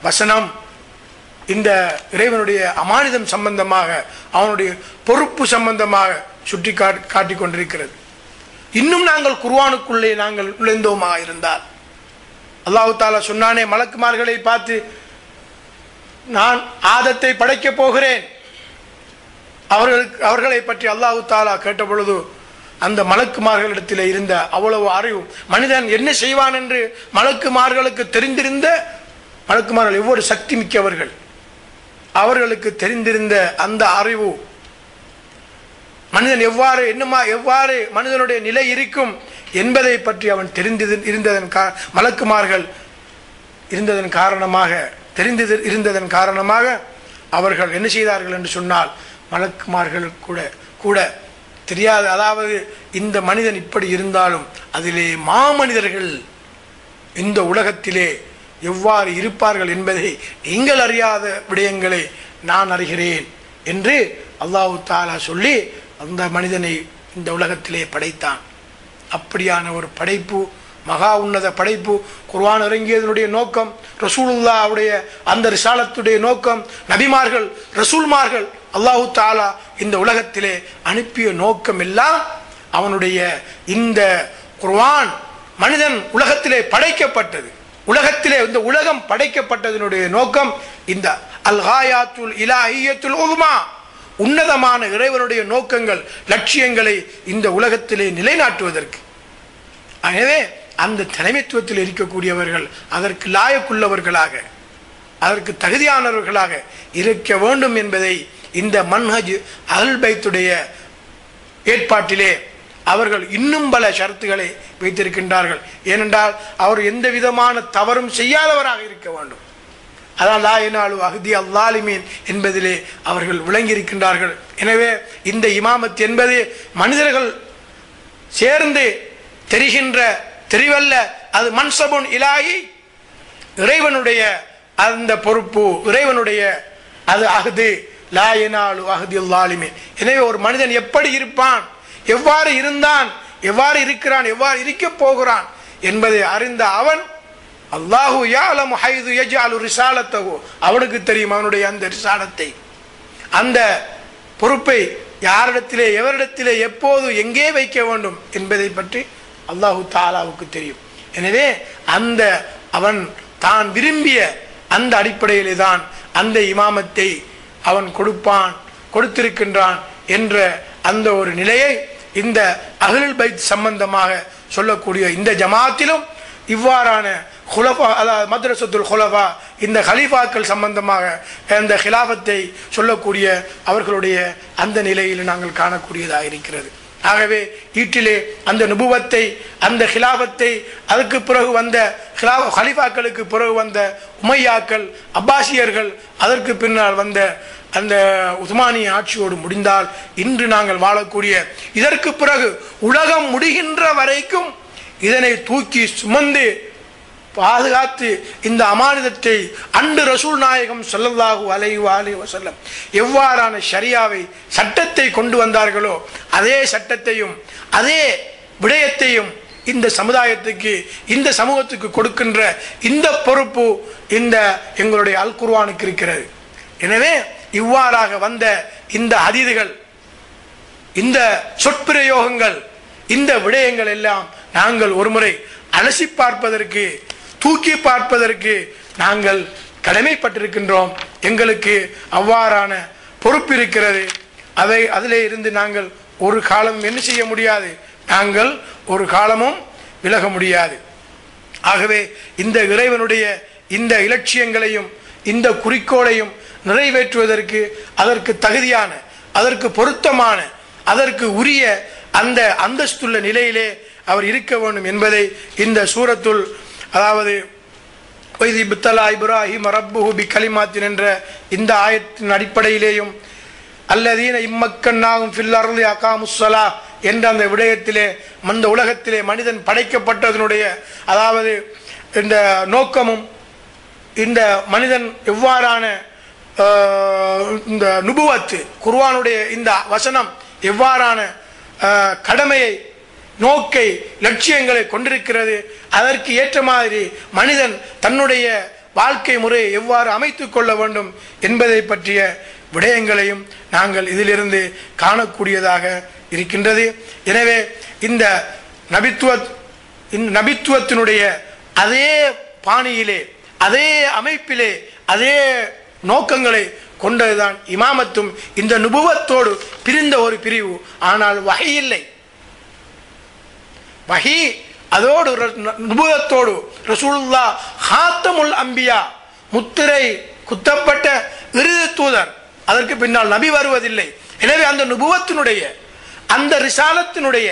வசனம் இந்த இறைவனுடைய அமானிதம் சம்பந்தமாக அவனுடைய பொறுப்பு சம்பந்தமாக சுட்டி காட்டிக் கொண்டிருக்கிறது. இன்னும் நாங்கள் குர்ஆனுக்குள்ளே நாங்கள் நுழைந்தோமா இருந்தால் அல்லாஹ் தஆலா சொன்னானே மலக்குமார்களை பார்த்து, நான் ஆதத்தை படைக்கப் போகிறேன். அவர்களை பற்றி அல்லாஹ் தஆலா கேட்ட பொழுது அந்த மலக்குமார்களிடத்தில் இருந்த அவ்வளவு அறிவு, மனிதன் என்ன செய்வான் என்று மலக்குமார்களுக்கு தெரிந்திருந்த, மலக்குமார்கள் எவ்வளவு சக்தி மிக்கவர்கள், அவர்களுக்கு தெரிந்திருந்த அந்த அறிவு, மனிதன் எவ்வாறு மனிதனுடைய நிலை இருக்கும் என்பதை பற்றி அவன் மலக்குமார்கள் இருந்ததன் காரணமாக அவர்கள் என்ன செய்தார்கள் என்று சொன்னால், மலக்குமார்கள் கூட தெரியாது. அதாவது இந்த மனிதன் இப்படி இருந்தாலும் அதிலே மாமனிதர்கள் இந்த உலகத்திலே எவ்வாறு இருப்பார்கள் என்பதை நீங்கள் அறியாத விடயங்களை நான் அறிகிறேன் என்று அல்லாஹ் தஆலா சொல்லி அந்த மனிதனை இந்த உலகத்திலே படைத்தான். அப்படியான ஒரு படைப்பு, மகா உன்னத படைப்பு. குர்ஆன் இறங்கியதனுடைய நோக்கம், ரசூலுல்லாஹ்வுடைய அந்த ரிசாலத்துடைய நோக்கம், நபிமார்கள் ரசூல்மார்கள் அல்லாஹ் தஆலா இந்த உலகத்திலே அனுப்பிய நோக்கம் எல்லாம் அவனுடைய இந்த குர்ஆன் மனிதன் உலகத்திலே படைக்கப்பட்டது. உலகத்திலே இந்த உலகம் படைக்கப்பட்டதனுடைய நோக்கம் இந்த அல் காயாத்துல் இலாஹியத்துல் உதுமா, உன்னதமான இறைவனுடைய நோக்கங்கள் லட்சியங்களை இந்த உலகத்திலே நிலைநாட்டுவதற்கு. எனவே அந்த தலைமைத்துவத்தில் இருக்கக்கூடியவர்கள் அதற்கு லாயக்குள்ளவர்களாக, அதற்கு தகுதியானவர்களாக இருக்க வேண்டும் என்பதை இந்த மன்ஹஜ் அஹ்லுல் பைத்துடைய ஏற்பாட்டிலே அவர்கள் இன்னும் பல ஷரத்துகளை வைத்திருக்கின்றார்கள். ஏனென்றால் அவர் எந்த விதமான தவறும் செய்யாதவராக இருக்க வேண்டும். அதான் லா யனாலு அஹ்தி அல்லாலிமீன் என்பதிலே அவர்கள் விளங்கியிருக்கின்றார்கள். எனவே இந்த இமாமத் என்பது மனிதர்கள் சேர்ந்து தெரிகின்ற தெரிவல்ல, அது மன்சபுன் இலாஹி, இறைவனுடைய அந்த பொறுப்பு, இறைவனுடைய அது அஹ்து. லா யனாலு அஹ்தி அல்லாலிமீன். எனவே ஒரு மனிதன் எப்படி இருப்பான், எவ்வாறு இருந்தான், எவ்வாறு இருக்கிறான், எவ்வாறு இருக்க போகிறான் என்பதை அறிந்த அவன் அல்லாஹு யஅலமு ஹைது யஜ்அலு ரிசாலத்தஹு, அவனுக்கு தெரியும் அவனுடைய அந்த ரிசாலத்தை, அந்த பொறுப்பை யாரிடத்திலே எவரிடத்திலே எப்போது எங்கே வைக்க வேண்டும் என்பதை பற்றி அல்லாஹு தஆலாவுக்கு தெரியும். எனவே அந்த அவன் தான் விரும்பிய அந்த அடிப்படையிலே தான் அந்த இமாமத்தை அவன் கொடுத்திருக்கின்றான் என்ற அந்த ஒரு நிலையை இந்த அஹ்லுல் பைத் சம்பந்தமாக சொல்லக்கூடிய இந்த ஜமாத்திலும் இவ்வாறான குலஃபா, அதாவது மத்ரஸத்துல் குலஃபா, இந்த ஹலீஃபாக்கள் சம்பந்தமாக அந்த ஹிலாஃபத்தை சொல்லக்கூடிய அவர்களுடைய அந்த நிலையில் நாங்கள் காணக்கூடியதாக இருக்கிறது. ஆகவே ஈட்டிலே அந்த நுபுவத்தை, அந்த ஹிலாஃபத்தை, அதுக்கு பிறகு வந்த ஹலீஃபாக்களுக்கு பிறகு வந்த உமையாக்கள், அப்பாசியர்கள், அதற்கு பின்னால் வந்த அந்த உஸ்மானிய ஆட்சியோடு முடிந்தால் இன்று நாங்கள் வாழக்கூடிய, இதற்கு பிறகு உலகம் முடிகின்ற வரைக்கும் இதனை தூக்கி சுமந்து பாதுகாத்து இந்த அமானிதத்தை அன்று ரசூல் நாயகம் ஸல்லல்லாஹு அலைஹி வஸல்லம் எவ்வாறான ஷரியாவை, சட்டத்தை கொண்டு வந்தார்களோ அதே சட்டத்தையும் அதே விடயத்தையும் இந்த சமுதாயத்துக்கு, இந்த சமூகத்துக்கு கொடுக்கின்ற இந்த பொறுப்பு இந்த எங்களுடைய அல் குர்ஆனுக்கு இருக்கிறது. எனவே இவ்வாறாக வந்த இந்த ஹதீதுகள், இந்த சொற்பிரயோகங்கள், இந்த விடயங்கள் எல்லாம் நாங்கள் ஒருமுறை அலசி பார்ப்பதற்கு, தூக்கி பார்ப்பதற்கு நாங்கள் கடமைப்பட்டிருக்கின்றோம். எங்களுக்கு அவ்வாறான பொறுப்பு இருக்கிறது. அதிலே இருந்து நாங்கள் ஒரு காலம் என்ன செய்ய முடியாது, நாங்கள் ஒரு காலமும் விலக முடியாது. ஆகவே இந்த இறைவனுடைய இந்த இலட்சியங்களையும் இந்த குறிக்கோளையும் நிறைவேற்றுவதற்கு அதற்கு தகுதியான, அதற்கு பொருத்தமான, அதற்கு உரிய அந்த அந்தஸ்துள்ள நிலையிலே அவர் இருக்க வேண்டும் என்பதை இந்த சூரத்துல், அதாவது இப்ராஹிம் ரப்புஹு பி கலிமாத்தின் என்ற இந்த ஆயத்தின் அடிப்படையிலேயும் அல்லதீன இம்மக்கன்னாகும் ஃபில் அர்லி அகாமுஸ்ஸலா என்ற அந்த விடயத்திலே, அந்த உலகத்திலே மனிதன் படைக்கப்பட்டதனுடைய அதாவது இந்த நோக்கமும், இந்த மனிதன் எவ்வாறான இந்த நுபுவத்து, குர்ஆனுடைய இந்த வசனம் எவ்வாறான கடமையை, நோக்கை, லட்சியங்களை கொண்டிருக்கிறது, அதற்கு ஏற்ற மாதிரி மனிதன் தன்னுடைய வாழ்க்கை முறையை எவ்வாறு அமைத்துக் கொள்ள வேண்டும் என்பதை பற்றிய விடயங்களையும் நாங்கள் இதிலிருந்து காணக்கூடியதாக இருக்கின்றது. எனவே இந்த நபித்துவத்தினுடைய அதே பாணியிலே, அதே அமைப்பிலே, அதே நோக்கங்களை கொண்டதுதான் இமாமத்தும். இந்த நுபுவத்தோடு பிரிந்த ஒரு பிரிவு, ஆனால் வஹி இல்லை. வஹி அதோடு நுபுவத்தோடு ரசூலுல்லாஹ் ஹாத்தமுல் அம்பியா, முத்திரை குத்தப்பட்ட இறுதி தூதர், அதற்கு பின்னால் நபி வருவதில்லை. எனவே அந்த நுபுவத்தினுடைய, அந்த ரிசாலத்தினுடைய,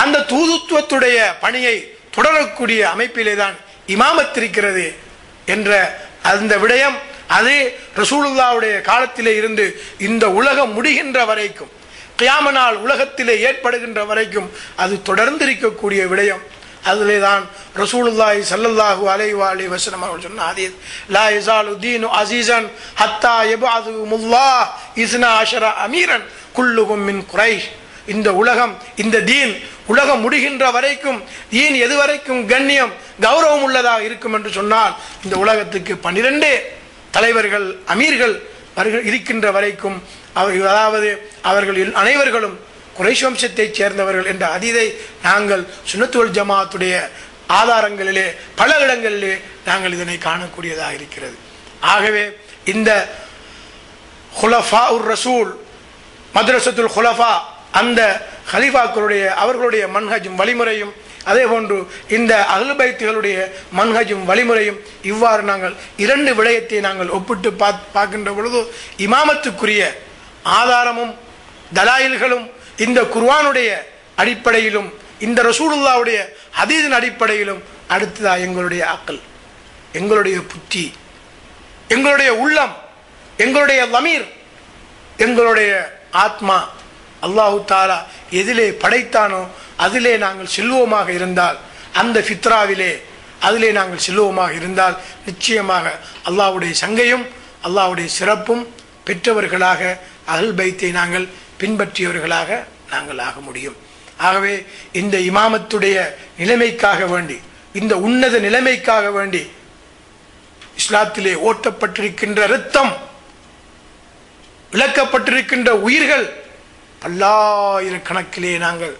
அந்த தூதுத்துவத்துடைய பணியை தொடரக்கூடிய அமைப்பிலே தான் இமாமத் இருக்கிறது என்ற அந்த விடயம், அது ரசூலுல்லாஹ்வுடைய காலத்திலே இருந்து இந்த உலகம் முடிகின்ற வரைக்கும், கியாம நாள் உலகத்திலே ஏற்படுகின்ற வரைக்கும் அது தொடர்ந்து இருக்கக்கூடிய விடயம். அதிலே தான் ரசூலுல்லாஹி ஸல்லல்லாஹு அலைஹி வஸல்லம் அவர்கள் சொன்ன ஹதீஸ், லா யஸாலு தீனு அஸீஸன் ஹத்தா யபஅதுஹுமுல்லாஹ் இஸ்னா அஷர அமீரன் குல்லுஹும் மின் குரைஷ். இந்த உலகம், இந்த தீன் உலகம் முடிகின்ற வரைக்கும், தீன் எது வரைக்கும் கண்ணியம், கௌரவம் உள்ளதாக இருக்கும் என்று சொன்னால், இந்த உலகத்துக்கு 12 தலைவர்கள், அமீர்கள் இருக்கின்ற வரைக்கும் அதாவது அவர்கள் அனைவர்களும் குறைஷ் வம்சத்தைச் சேர்ந்தவர்கள் என்ற ஹதீஸை நாங்கள் சுன்னத் வல் ஜமாஅத்துடைய ஆதாரங்களிலே பல இடங்களிலே நாங்கள் இதனை காணக்கூடியதாக இருக்கிறது. ஆகவே இந்த ஹுலஃபா உர் ரசூல் மத்ரஸத்துல் ஹுலஃபா அந்த ஹலீஃபாக்களுடைய அவர்களுடைய மன்ஹஜும் வழிமுறையும், அதே போன்று இந்த அஹ்லுல் பைத்துகளுடைய மன்ஹஜும் வழிமுறையும், இவ்வாறு நாங்கள் இரண்டு விடயத்தை நாங்கள் ஒப்பிட்டு பார்க்கின்ற பொழுது இமாமத்துக்குரிய ஆதாரமும் தலாயில்களும் இந்த குர்ஆனுடைய அடிப்படையிலும் இந்த ரசூலுல்லாஹ்வுடைய ஹதீஸின் அடிப்படையிலும், அடுத்ததா எங்களுடைய அக்ல், எங்களுடைய புத்தி, எங்களுடைய உள்ளம், எங்களுடைய லமீர், எங்களுடைய ஆத்மா அல்லாஹு தாலா எதிலே படைத்தானோ அதிலே நாங்கள் செல்வோமாக இருந்தால், அந்த ஃபித்ராவிலே அதிலே நாங்கள் செல்வோமாக இருந்தால் நிச்சயமாக அல்லாஹ்வுடைய சங்கையும் அல்லாஹ்வுடைய சிறப்பும் பெற்றவர்களாக அஹ்லுல் பைத்தை நாங்கள் பின்பற்றியவர்களாக நாங்கள் ஆக முடியும். ஆகவே இந்த இமாமத்துடைய நிலைமைக்காக வேண்டி, இந்த உன்னத நிலைமைக்காக வேண்டி இஸ்லாத்திலே ஓட்டப்பட்டிருக்கின்ற இரத்தம், விளக்கப்பட்டிருக்கின்ற உயிர்கள் பல்லாயிரக்கணக்கிலே நாங்கள்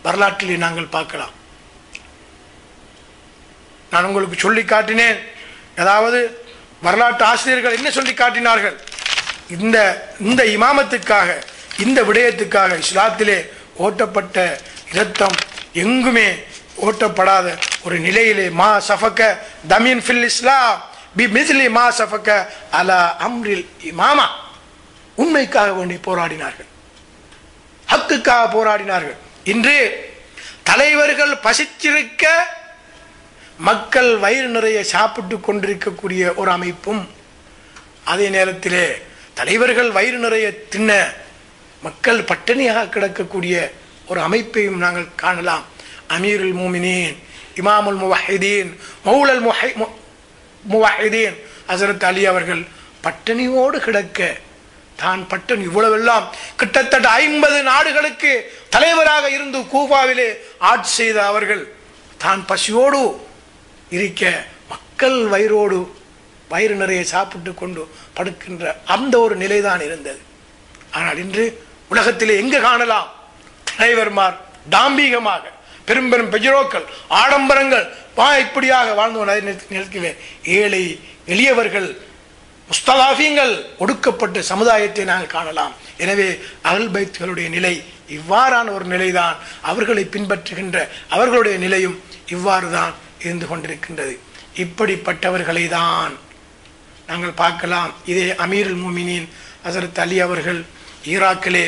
வரலாற்றிலே நாங்கள் பார்க்கலாம். நான் உங்களுக்கு சொல்லி காட்டினேன். அதாவது வரலாற்று ஆசிரியர்கள் என்ன சொல்லி காட்டினார்கள்? இந்த இமாமத்துக்காக, இந்த விடயத்துக்காக இஸ்லாத்திலே ஓட்டப்பட்ட இரத்தம் எங்குமே ஓட்டப்படாத ஒரு நிலையிலே மா சஃபக தமின் ஃபில் இஸ்லாம் பி மிஸ்லி மா சஃபக அலா அம்ரில் இமாமா, உண்மைக்காக வேண்டி போராடினார்கள், ஹக்குக்காக போராடினார்கள். இன்று தலைவர்கள் பசிச்சிருக்க மக்கள் வயிறு நிறைய சாப்பிட்டு கொண்டிருக்கக்கூடிய ஒரு அமைப்பும், அதே நேரத்திலே தலைவர்கள் வயிறு நிறைய தின்ன மக்கள் பட்டினியாக கிடக்கக்கூடிய ஒரு அமைப்பையும் நாங்கள் காணலாம். அமீருல் மூமினீன், இமாமுல் முவஹிதீன், மௌலல் முவஹிதீன் ஹஸரத் அலி அவர்கள் பட்டினியோடு கிடக்க, தான் பட்டன் இவ்வளவெல்லாம் கிட்டத்தட்ட 50 நாடுகளுக்கு தலைவராக இருந்து கூஃபாவிலே ஆட்சி செய்த அவர்கள் தான் பசியோடு இருக்க, மக்கள் வயிறு நிறைய சாப்பிட்டு கொண்டு படுக்கின்ற அந்த ஒரு நிலைதான் இருந்தது. ஆனால் இன்று உலகத்திலே எங்கு காணலாம்? தலைவர்மார் டாம்பீகமாக பெரும் பெரும் பெஜரோக்கள், ஆடம்பரங்கள் இப்படியாக வாழ்ந்து நிற்கவே ஏழை எளியவர்கள், முஸ்தலாஃபீங்கள், ஒடுக்கப்பட்ட சமுதாயத்தை நாங்கள் காணலாம். எனவே அஹ்லுல் பைத்துகளுடைய நிலை இவ்வாறான ஒரு நிலைதான். அவர்களை பின்பற்றுகின்ற அவர்களுடைய நிலையும் இவ்வாறு தான் இருந்து கொண்டிருக்கின்றது. இப்படிப்பட்டவர்களை தான் நாங்கள் பார்க்கலாம். இதே அமீருல் மூமினீன் ஹஸரத் அலி அவர்கள் ஈராக்கிலே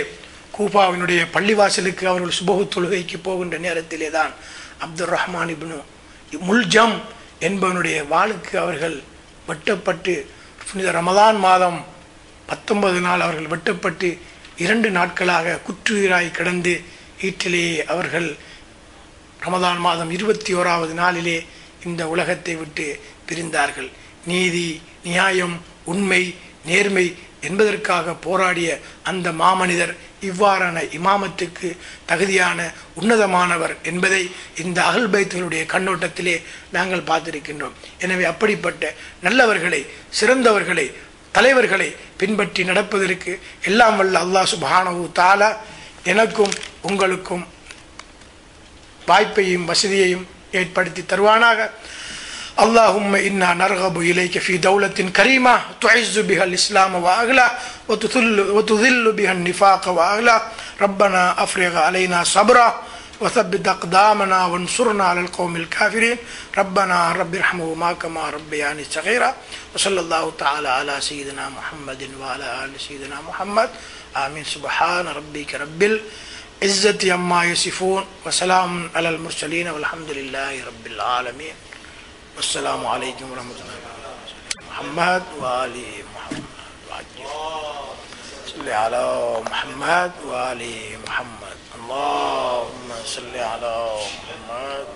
கூஃபாவினுடைய பள்ளிவாசலுக்கு அவர்கள் சுபஹு தொழுகைக்கு போகின்ற நேரத்திலே தான் அப்துர் ரஹ்மான் இப்னு முல்ஜம் என்பவனுடைய வாளுக்கு அவர்கள் வெட்டப்பட்டு, புனித ரமதான் மாதம் 19 நாள் அவர்கள் வெட்டப்பட்டு 2 நாட்களாக குற்றுயிராய் கிடந்து ஈட்டிலேயே அவர்கள் ரமதான் மாதம் 21வது நாளிலே இந்த உலகத்தை விட்டு பிரிந்தார்கள். நீதி, நியாயம், உண்மை, நேர்மை என்பதற்காக போராடிய அந்த மாமனிதர் இவ்வாறான இமாமத்துக்கு தகுதியான உன்னதமானவர் என்பதை இந்த அஹ்லுல் பைத்துகளுடைய கண்ணோட்டத்திலே நாங்கள் பார்த்திருக்கின்றோம். எனவே அப்படிப்பட்ட நல்லவர்களை, சிறந்தவர்களை, தலைவர்களை பின்பற்றி நடப்பதற்கு எல்லாம் வல்ல அல்லாஹ் சுப்ஹானஹு தஆலா எனக்கும் உங்களுக்கும் வாய்ப்பையும் வசதியையும் ஏற்படுத்தி தருவானாக. اللهم إنا نرغب إليك في دولة كريمة تعز بها الإسلام وأهله وتذل بها النفاق وأهله. ربنا أفرغ علينا صبرا وثبت أقدامنا وانصرنا على القوم الكافرين. ربنا رب ارحمهما كما ربياني صغيرا. وصلى الله تعالى على سيدنا محمد وعلى آل سيدنا محمد. آمين. سبحان ربك رب العزة عما يصفون وسلام على المرسلين والحمد لله رب العالمين. السلام عليكم ورحمة الله وبركاته. محمد وآل محمد صل على محمد وآل محمد. اللهم صل على محمد.